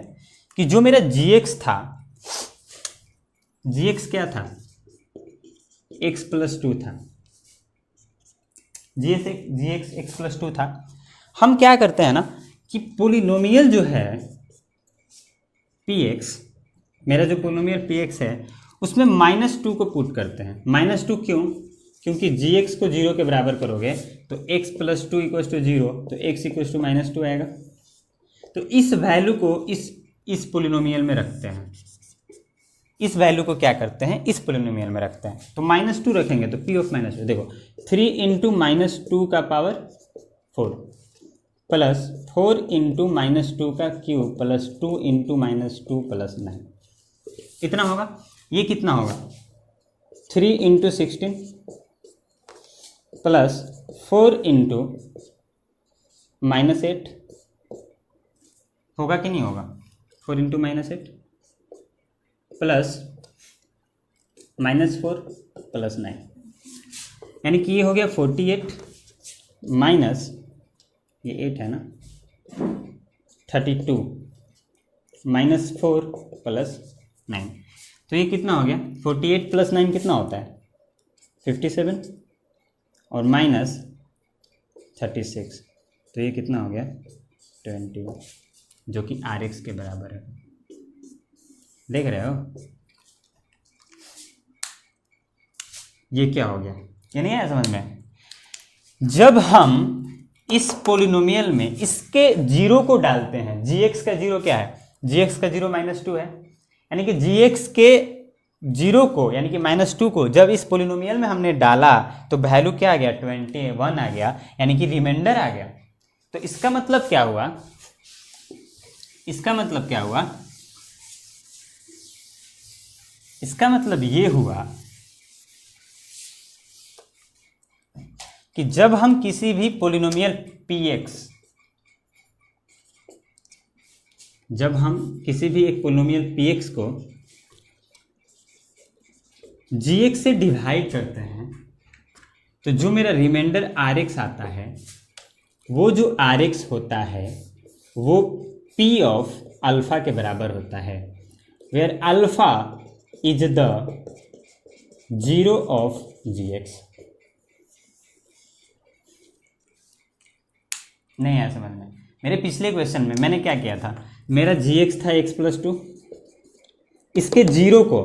Speaker 1: कि जो मेरा gx था, gx क्या था? x+2 था, gx x+2 था। हम क्या करते हैं ना कि पोलिनोमियल जो है px, मेरा जो पोलिनोमियल px है उसमें -2 को पुट करते हैं। -2 क्यों? क्योंकि gx को 0 के बराबर करोगे तो x+2 = 0, तो x = -2 आएगा। तो इस वैल्यू को इस पोलिनोमियल में रखते हैं। इस वैल्यू को क्या करते हैं? इस पोलिनोमियल में रखते हैं। तो -2 रखेंगे तो p ऑफ -2 देखो 3 × -2 का पावर 4 प्लस 4 × -2 का क्यूब प्लस 2 × -2 प्लस 9, इतना होगा। ये कितना होगा? 3 × 16 प्लस 4 × -8 होगा कि नहीं होगा? 4 × -8 प्लस -4 प्लस 9, यानी कि ये हो गया 48 माइनस ये 8 है ना, 32 -4 प्लस 9, तो ये कितना हो गया? 48 प्लस 9 कितना होता है? 57 और माइनस 36, तो ये कितना हो गया? 21, जो कि Rx के बराबर है। देख रहे हो ये क्या हो गया? ये नहीं आया समझ में? जब हम इस पोलिनोमियल में इसके 0 को डालते हैं, gx का 0 क्या है? gx का 0 -2 है, यानी कि gx के 0 को यानी कि -2 को जब इस पोलिनोमियल में हमने डाला तो वैल्यू क्या आ गया? 21 आ गया, यानी कि रिमाइंडर आ गया। तो इसका मतलब क्या हुआ? इसका मतलब क्या हुआ? इसका मतलब ये हुआ कि जब हम किसी भी पोलिनोमियल px, जब हम किसी भी एक पोलिनोमियल px को gx से डिवाइड करते हैं तो जो मेरा रिमाइंडर rx आता है, वो जो rx होता है वो p ऑफ अल्फा के बराबर होता है, where alpha is the 0 of gx। नहीं आया समझ में? मेरे पिछले क्वेश्चन में मैंने क्या किया था? मेरा gx था x+2, इसके 0 को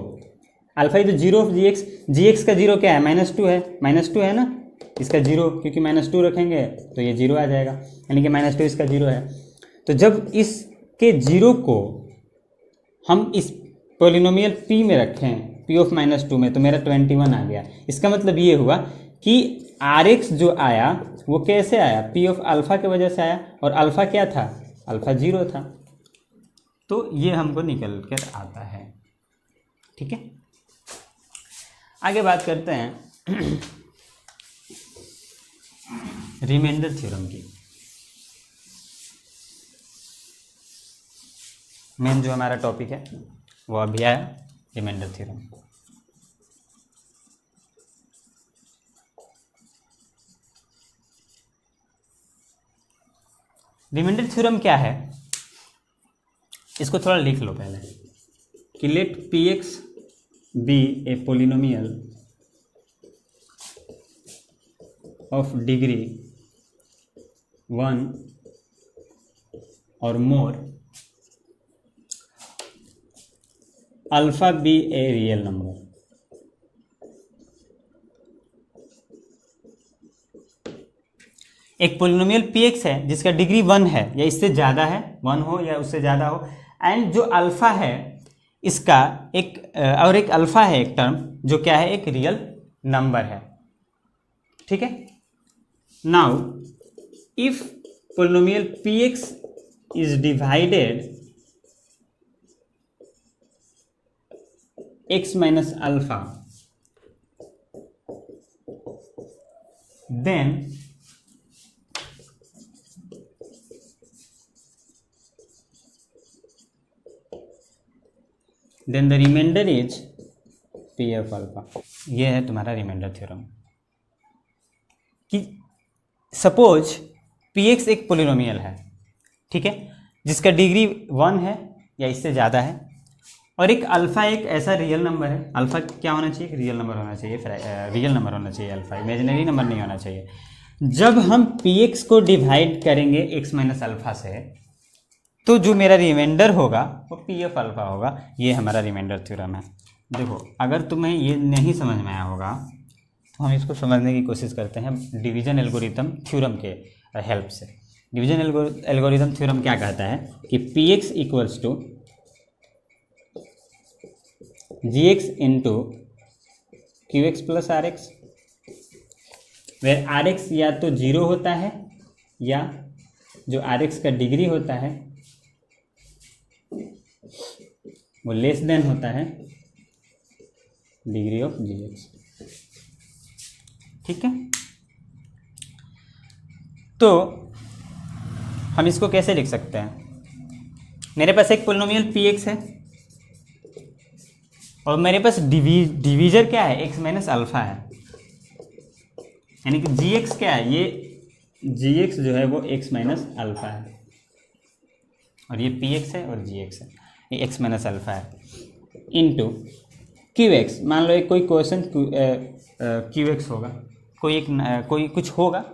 Speaker 1: alpha is the 0 of gx, gx का 0 क्या है? -2 है, -2 है ना, इसका 0 क्योंकि -2 रखेंगे तो ये 0 आ जाएगा, यानी कि -2 इसका 0 है। तो जब इसके 0 को हम इस पोलिनोमियल p में रखें, p ऑफ -2 में, तो मेरा 21 आ गया। इसका मतलब ये हुआ कि Rx जो आया वो कैसे आया? p ऑफ अल्फा के वजह से आया, और अल्फा क्या था? अल्फा 0 था, तो ये हमको निकल कर आता है। ठीक है, आगे बात करते हैं रिमाइंडर थ्योरम की। मेन जो हमारा टॉपिक है वो अभी आया, रिमाइंडर थ्योरम। रिमाइंडर थ्योरम क्या है? इसको थोड़ा लिख लो पहले कि let px be a polynomial of degree 1 और more, alpha be a real number. एक पोलिनोमियल पी एक्स है जिसका डिग्री 1 है या इससे ज़्यादा है, 1 हो या उससे ज़्यादा हो, एंड जो अल्फ़ा है इसका एक और एक अल्फ़ा है एक टर्म जो क्या है, एक रियल नंबर है, ठीक है। Now if polynomial P x is divided x minus alpha, then the remainder is p of alpha। ये है तुम्हारा रिमाइंडर थ्योरम कि सपोज पी एक्स एक पोलिनोमियल है, ठीक है, जिसका डिग्री 1 है या इससे ज़्यादा है, और एक अल्फ़ा एक ऐसा रियल नंबर है। अल्फ़ा क्या होना चाहिए, रियल नंबर होना चाहिए, रियल नंबर होना चाहिए, अल्फ़ा इमेजिनरी नंबर नहीं होना चाहिए। जब हम पी एक्स को डिवाइड करेंगे एक्स माइनस अल्फ़ा से, तो जो मेरा रिमाइंडर होगा वो पी ऑफ अल्फ़ा होगा। ये हमारा रिमाइंडर थ्योरम है। देखो अगर तुम्हें ये नहीं समझ में आया होगा तो हम इसको समझने की कोशिश करते हैं डिवीजन एल्गोरिथम थ्योरम के हेल्प से। डिवीजन एल्गोरिथम थ्योरम क्या कहता है कि P X equals to G X into Q X plus R X, where R X या तो 0 होता है या जो आर एक्स का डिग्री होता है वो लेस देन होता है डिग्री ऑफ जी एक्स, ठीक है। तो हम इसको कैसे लिख सकते हैं, मेरे पास एक पोलिनोमियल पी एक्स है और मेरे पास डिवीजर क्या है, एक्स माइनस अल्फ़ा है, यानी कि जी एक्स क्या है, ये जी एक्स जो है वो एक्स माइनस अल्फ़ा है, और ये पी एक्स है और जी एक्स है, ये एक्स माइनस अल्फ़ा है, इंटू क्यू एक्स। मान लो एक कोई क्वेश्चन क्यू एक्स होगा, कोई कुछ होगा,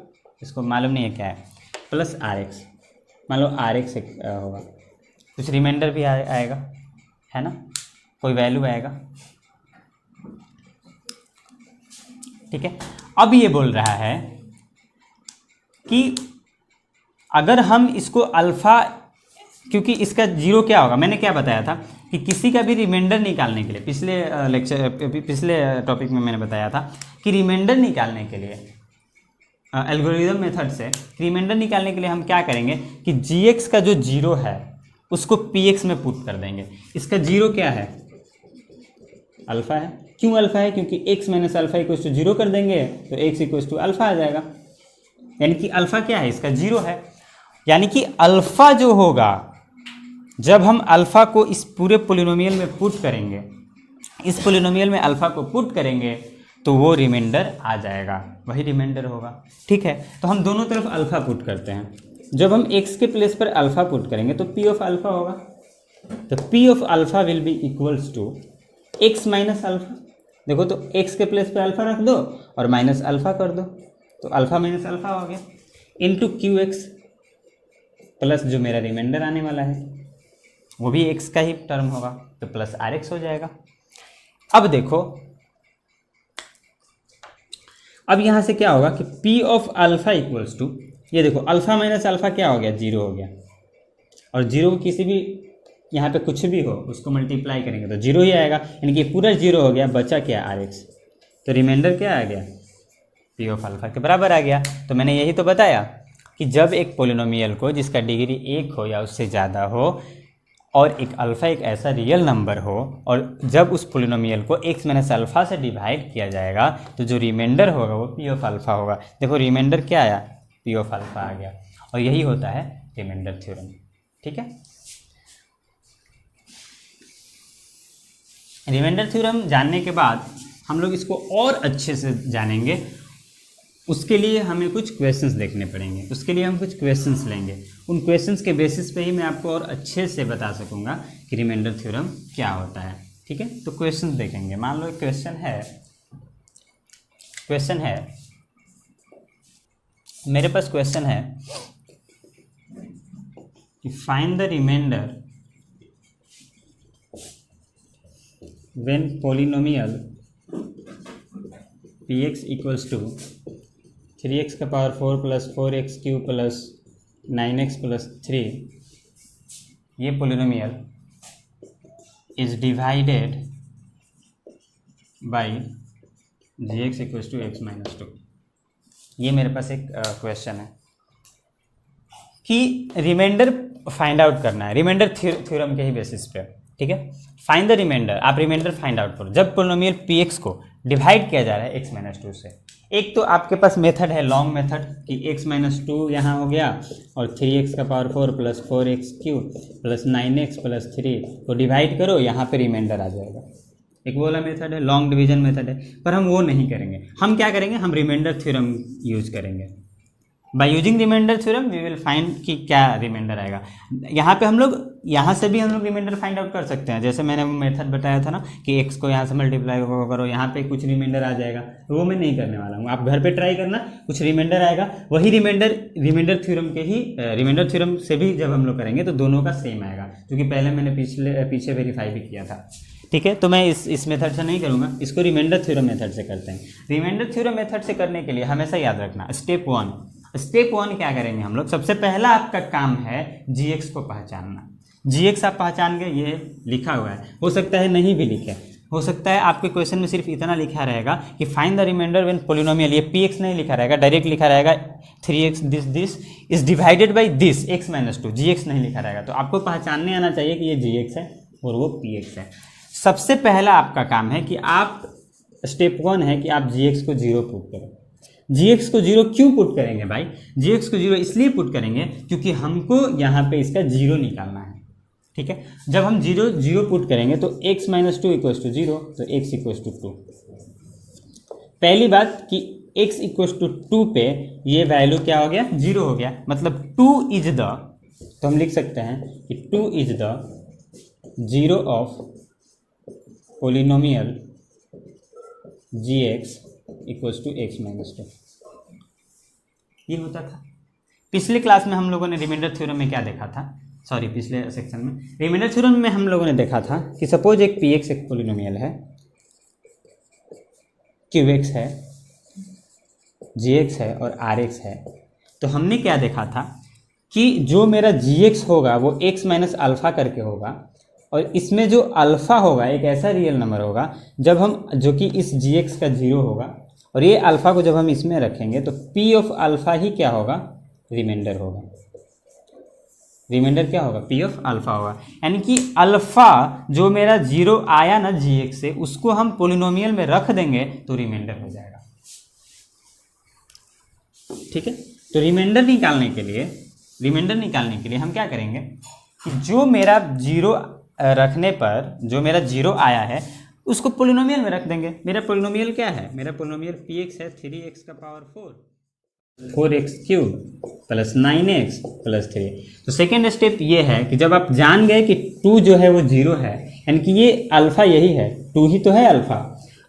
Speaker 1: इसको मालूम नहीं है क्या है, प्लस आर एक्स, मान लो आर एक्स होगा, कुछ रिमाइंडर भी आएगा, है ना, कोई वैल्यू आएगा, ठीक है। अब ये बोल रहा है कि अगर हम इसको अल्फ़ा, क्योंकि इसका 0 क्या होगा, मैंने क्या बताया था कि किसी का भी रिमाइंडर निकालने के लिए, पिछले टॉपिक में मैंने बताया था कि रिमाइंडर निकालने के लिए एल्गोरिथम मेथड से रिमाइंडर निकालने के लिए हम क्या करेंगे कि जी एक्स का जो 0 है उसको पी एक्स में पुट कर देंगे। इसका 0 क्या है, अल्फ़ा है। क्यों अल्फ़ा है, क्योंकि x minus alpha equals to 0 कर देंगे तो x इक्वल्स टू अल्फ़ा आ जाएगा, यानी कि अल्फ़ा क्या है, इसका 0 है। यानी कि अल्फ़ा जो होगा, जब हम अल्फ़ा को इस पूरे पोलिनोमियल में पुट करेंगे, इस पोलिनोमियल में अल्फ़ा को पुट करेंगे तो वो रिमाइंडर आ जाएगा, वही रिमाइंडर होगा, ठीक है। तो हम दोनों तरफ अल्फ़ा पुट करते हैं। जब हम x के प्लेस पर अल्फ़ा पुट करेंगे तो p ऑफ अल्फ़ा होगा, तो p of alpha will be equals to x minus alpha. देखो तो x के प्लेस पे अल्फ़ा रख दो और माइनस अल्फ़ा कर दो, तो अल्फ़ा माइनस अल्फ़ा हो गया, इंटू क्यू एक्स प्लस जो मेरा रिमाइंडर आने वाला है वो भी x का ही टर्म होगा, तो प्लस आर एक्स हो जाएगा। अब देखो, अब यहाँ से क्या होगा कि p of alpha equals to, ये देखो अल्फ़ा माइनस अल्फ़ा क्या हो गया, 0 हो गया, और 0 किसी भी यहाँ पे कुछ भी हो उसको मल्टीप्लाई करेंगे तो 0 ही आएगा, यानी कि पूरा 0 हो गया, बचा क्या, आर एक्स, तो रिमाइंडर क्या आ गया, पी ऑफ अल्फ़ा के बराबर आ गया। तो मैंने यही तो बताया कि जब एक पोलिनोमियल को जिसका डिग्री 1 हो या उससे ज़्यादा हो और एक अल्फ़ा एक ऐसा रियल नंबर हो, और जब उस पोलिनोमियल को x माइनस अल्फ़ा से डिवाइड किया जाएगा तो जो रिमाइंडर होगा वो पी ऑफ अल्फ़ा होगा। देखो रिमाइंडर क्या आया, पी ऑफ अल्फ़ा आ गया, और यही होता है रिमाइंडर थ्योरम, ठीक है। रिमाइंडर थ्योरम जानने के बाद हम लोग इसको और अच्छे से जानेंगे, उसके लिए हमें कुछ क्वेश्चंस देखने पड़ेंगे, उसके लिए हम कुछ क्वेश्चंस लेंगे, उन क्वेश्चंस के बेसिस पे ही मैं आपको और अच्छे से बता सकूंगा कि रिमाइंडर थ्योरम क्या होता है, ठीक है। तो क्वेश्चंस देखेंगे। मान लो एक क्वेश्चन है, मेरे पास क्वेश्चन है कि find the remainder when polynomial px equals to 3x का power 4 plus 4x cube plus 9x plus 3, ये polynomial is divided by gx equals to x minus 2। ये मेरे पास एक क्वेश्चन है कि रिमाइंडर फाइंड आउट करना है, रिमाइंडर थ्योरम के ही बेसिस पे, ठीक है। फाइंड द रिमाइंडर, आप रिमाइंडर फाइंड आउट करो जब पोलिनोमियल px को डिवाइड किया जा रहा है x माइनस 2 से। एक तो आपके पास मेथड है लॉन्ग मेथड कि x माइनस 2 यहाँ हो गया और 3x का power 4 plus 4x cube plus 9x plus 3 को डिवाइड करो, यहाँ पे रिमाइंडर आ जाएगा। एक वो वाला मेथड है, लॉन्ग डिवीजन मेथड है, पर हम वो नहीं करेंगे। हम क्या करेंगे, हम रिमाइंडर थ्योरम यूज करेंगे। By using remainder theorem we will find कि क्या रिमाइंडर आएगा। यहाँ पे हम लोग यहाँ से भी हम लोग रिमाइंडर फाइंड आउट कर सकते हैं, जैसे मैंने मेथड बताया था ना कि x को यहाँ से मल्टीप्लाई करो, यहाँ पे कुछ रिमाइंडर आ जाएगा, वो मैं नहीं करने वाला हूँ। आप घर पे ट्राई करना, कुछ रिमाइंडर आएगा, वही रिमाइंडर थ्योरम के ही रिमाइंडर थ्योरम से भी जब हम लोग करेंगे तो दोनों का सेम आएगा, क्योंकि पहले मैंने पीछे वेरीफाई भी किया था, ठीक है। तो मैं इस मेथड से नहीं करूँगा, इसको रिमाइंडर थ्योरम मेथड से करते हैं। रिमाइंडर थ्योरम मेथड से करने के लिए हमेशा याद रखना स्टेप वन क्या करेंगे हम लोग, सबसे पहला आपका काम है gx को पहचानना। gx आप पहचान गए, ये लिखा हुआ है, हो सकता है नहीं भी लिखे, हो सकता है आपके क्वेश्चन में सिर्फ इतना लिखा रहेगा कि find the remainder when polynomial, ये px नहीं लिखा रहेगा, डायरेक्ट लिखा रहेगा 3x this is divided by this x minus 2, gx नहीं लिखा रहेगा। तो आपको पहचानने आना चाहिए कि ये gx है और वो px है। सबसे पहला आपका काम है कि आप स्टेप वन है कि आप gx को 0 पुट करें। gx को 0 क्यों पुट करेंगे भाई, gx को 0 इसलिए पुट करेंगे क्योंकि हमको यहाँ पे इसका 0 निकालना है, ठीक है। जब हम 0 पुट करेंगे तो x माइनस 2 इक्वल्स टू 0, तो x इक्वल्स टू 2। पहली बात कि x इक्वल्स टू 2 पे ये वैल्यू क्या हो गया, 0 हो गया, मतलब 2 इज द, तो हम लिख सकते हैं कि 2 is the 0 of polynomial gx equals to x minus 2। ये होता था। पिछले क्लास में हम लोगों ने रिमाइंडर थ्योरम में क्या देखा था, सॉरी पिछले सेक्शन में रिमाइंडर थ्योरम में हम लोगों ने देखा था कि सपोज एक px एक पोलिनोमियल है, qx है, gx है और rx है। तो हमने क्या देखा था कि जो मेरा gx होगा वो x माइनस अल्फा करके होगा, और इसमें जो अल्फा होगा एक ऐसा रियल नंबर होगा जब हम, जो कि इस gx का 0 होगा, और ये अल्फा को जब हम इसमें रखेंगे तो p ऑफ अल्फा ही क्या होगा, रिमाइंडर होगा। रिमाइंडर क्या होगा, p ऑफ अल्फा होगा। यानी कि अल्फा जो मेरा 0 आया ना gx से, उसको हम पोलिनोमियल में रख देंगे तो रिमाइंडर हो जाएगा, ठीक है। तो रिमाइंडर निकालने के लिए हम क्या करेंगे कि जो मेरा 0 रखने पर जो मेरा 0 आया है उसको पोलिनोमियल में रख देंगे। मेरा पोलिनोमियल क्या है, मेरा पोलिनोमियल px है 3x का power 4x cube plus 9x plus 3। तो सेकेंड स्टेप ये है कि जब आप जान गए कि 2 जो है वो 0 है, यानी कि ये अल्फा यही है, 2 ही तो है अल्फा।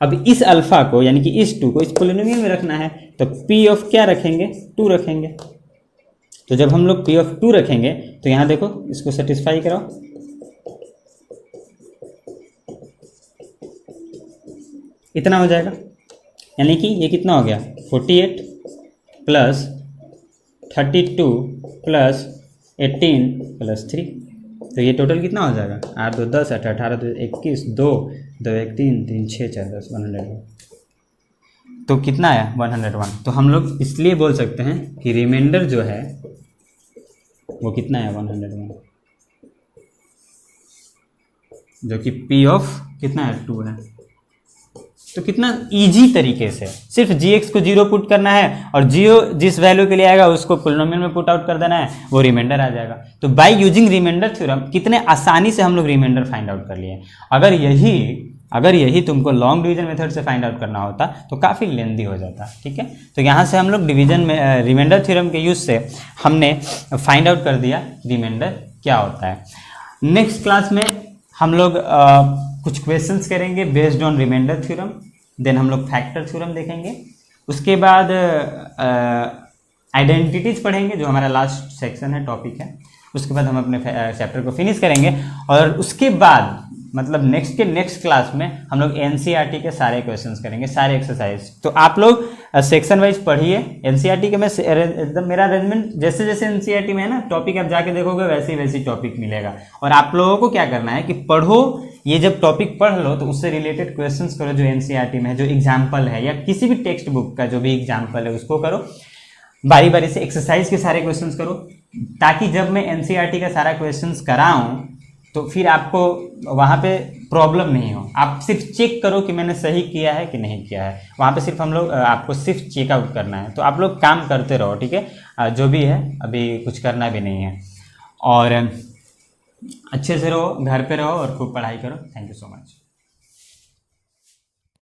Speaker 1: अब इस अल्फा को यानी कि इस 2 को इस पोलिनोमियल में रखना है, तो p ऑफ क्या रखेंगे, 2 रखेंगे। तो जब हम लोग p ऑफ 2 रखेंगे तो यहाँ देखो इसको सेटिस्फाई कराओ, इतना हो जाएगा। यानी कि ये कितना हो गया, 48 प्लस 32 प्लस 18 प्लस 3। तो ये टोटल कितना हो जाएगा, 8 2 10 8 18 2 21 2 2 1 3 3 6 4 10 101। तो कितना है 101। तो हम लोग इसलिए बोल सकते हैं कि रिमाइंडर जो है वो कितना है 101, जो कि p ऑफ कितना है 2 है। तो कितना इजी तरीके से सिर्फ gx को 0 पुट करना है और 0 जिस वैल्यू के लिए आएगा उसको पोलिनोमियल में पुट आउट कर देना है, वो रिमाइंडर आ जाएगा। तो बाय यूजिंग रिमाइंडर थ्योरम कितने आसानी से हम लोग रिमाइंडर फाइंड आउट कर लिए। अगर यही तुमको लॉन्ग डिवीजन मेथड से फाइंड आउट करना होता तो काफ़ी लेंदी हो जाता, ठीक है। तो यहाँ से हम लोग डिवीजन में रिमाइंडर थ्योरम के यूज से हमने फाइंड आउट कर दिया रिमाइंडर क्या होता है। नेक्स्ट क्लास में हम लोग कुछ क्वेश्चंस करेंगे based on remainder theorem, then हम लोग फैक्टर थ्योरम देखेंगे, उसके बाद आइडेंटिटीज पढ़ेंगे जो हमारा लास्ट सेक्शन है, टॉपिक है। उसके बाद हम अपने चैप्टर को फिनिश करेंगे और उसके बाद मतलब नेक्स्ट क्लास में हम लोग एनसीईआरटी के सारे क्वेश्चंस करेंगे, सारे एक्सरसाइज। तो आप लोग सेक्शन वाइज पढ़िए। एनसीईआरटी के मैं एकदम मेरा अरेंजमेंट जैसे जैसे एनसीईआरटी में है ना टॉपिक, आप जाके देखोगे वैसे ही वैसी टॉपिक मिलेगा। और आप लोगों को क्या करना है कि पढ़ो, ये जब टॉपिक पढ़ लो तो उससे रिलेटेड क्वेश्चंस करो जो एनसीईआरटी में है, जो एग्जाम्पल है या किसी भी टेक्स्ट बुक का जो भी एग्जाम्पल है उसको करो। बारी बारी से एक्सरसाइज के सारे क्वेश्चंस करो, ताकि जब मैं एनसीईआरटी का सारा क्वेश्चंस कराऊं तो फिर आपको वहाँ पे प्रॉब्लम नहीं हो। आप सिर्फ चेक करो कि मैंने सही किया है कि नहीं किया है। वहाँ पे सिर्फ हम लोग आपको सिर्फ चेकआउट करना है। तो आप लोग काम करते रहो, ठीक है। जो भी है अभी कुछ करना भी नहीं है, और अच्छे से रहो, घर पे रहो और खूब पढ़ाई करो। Thank you so much.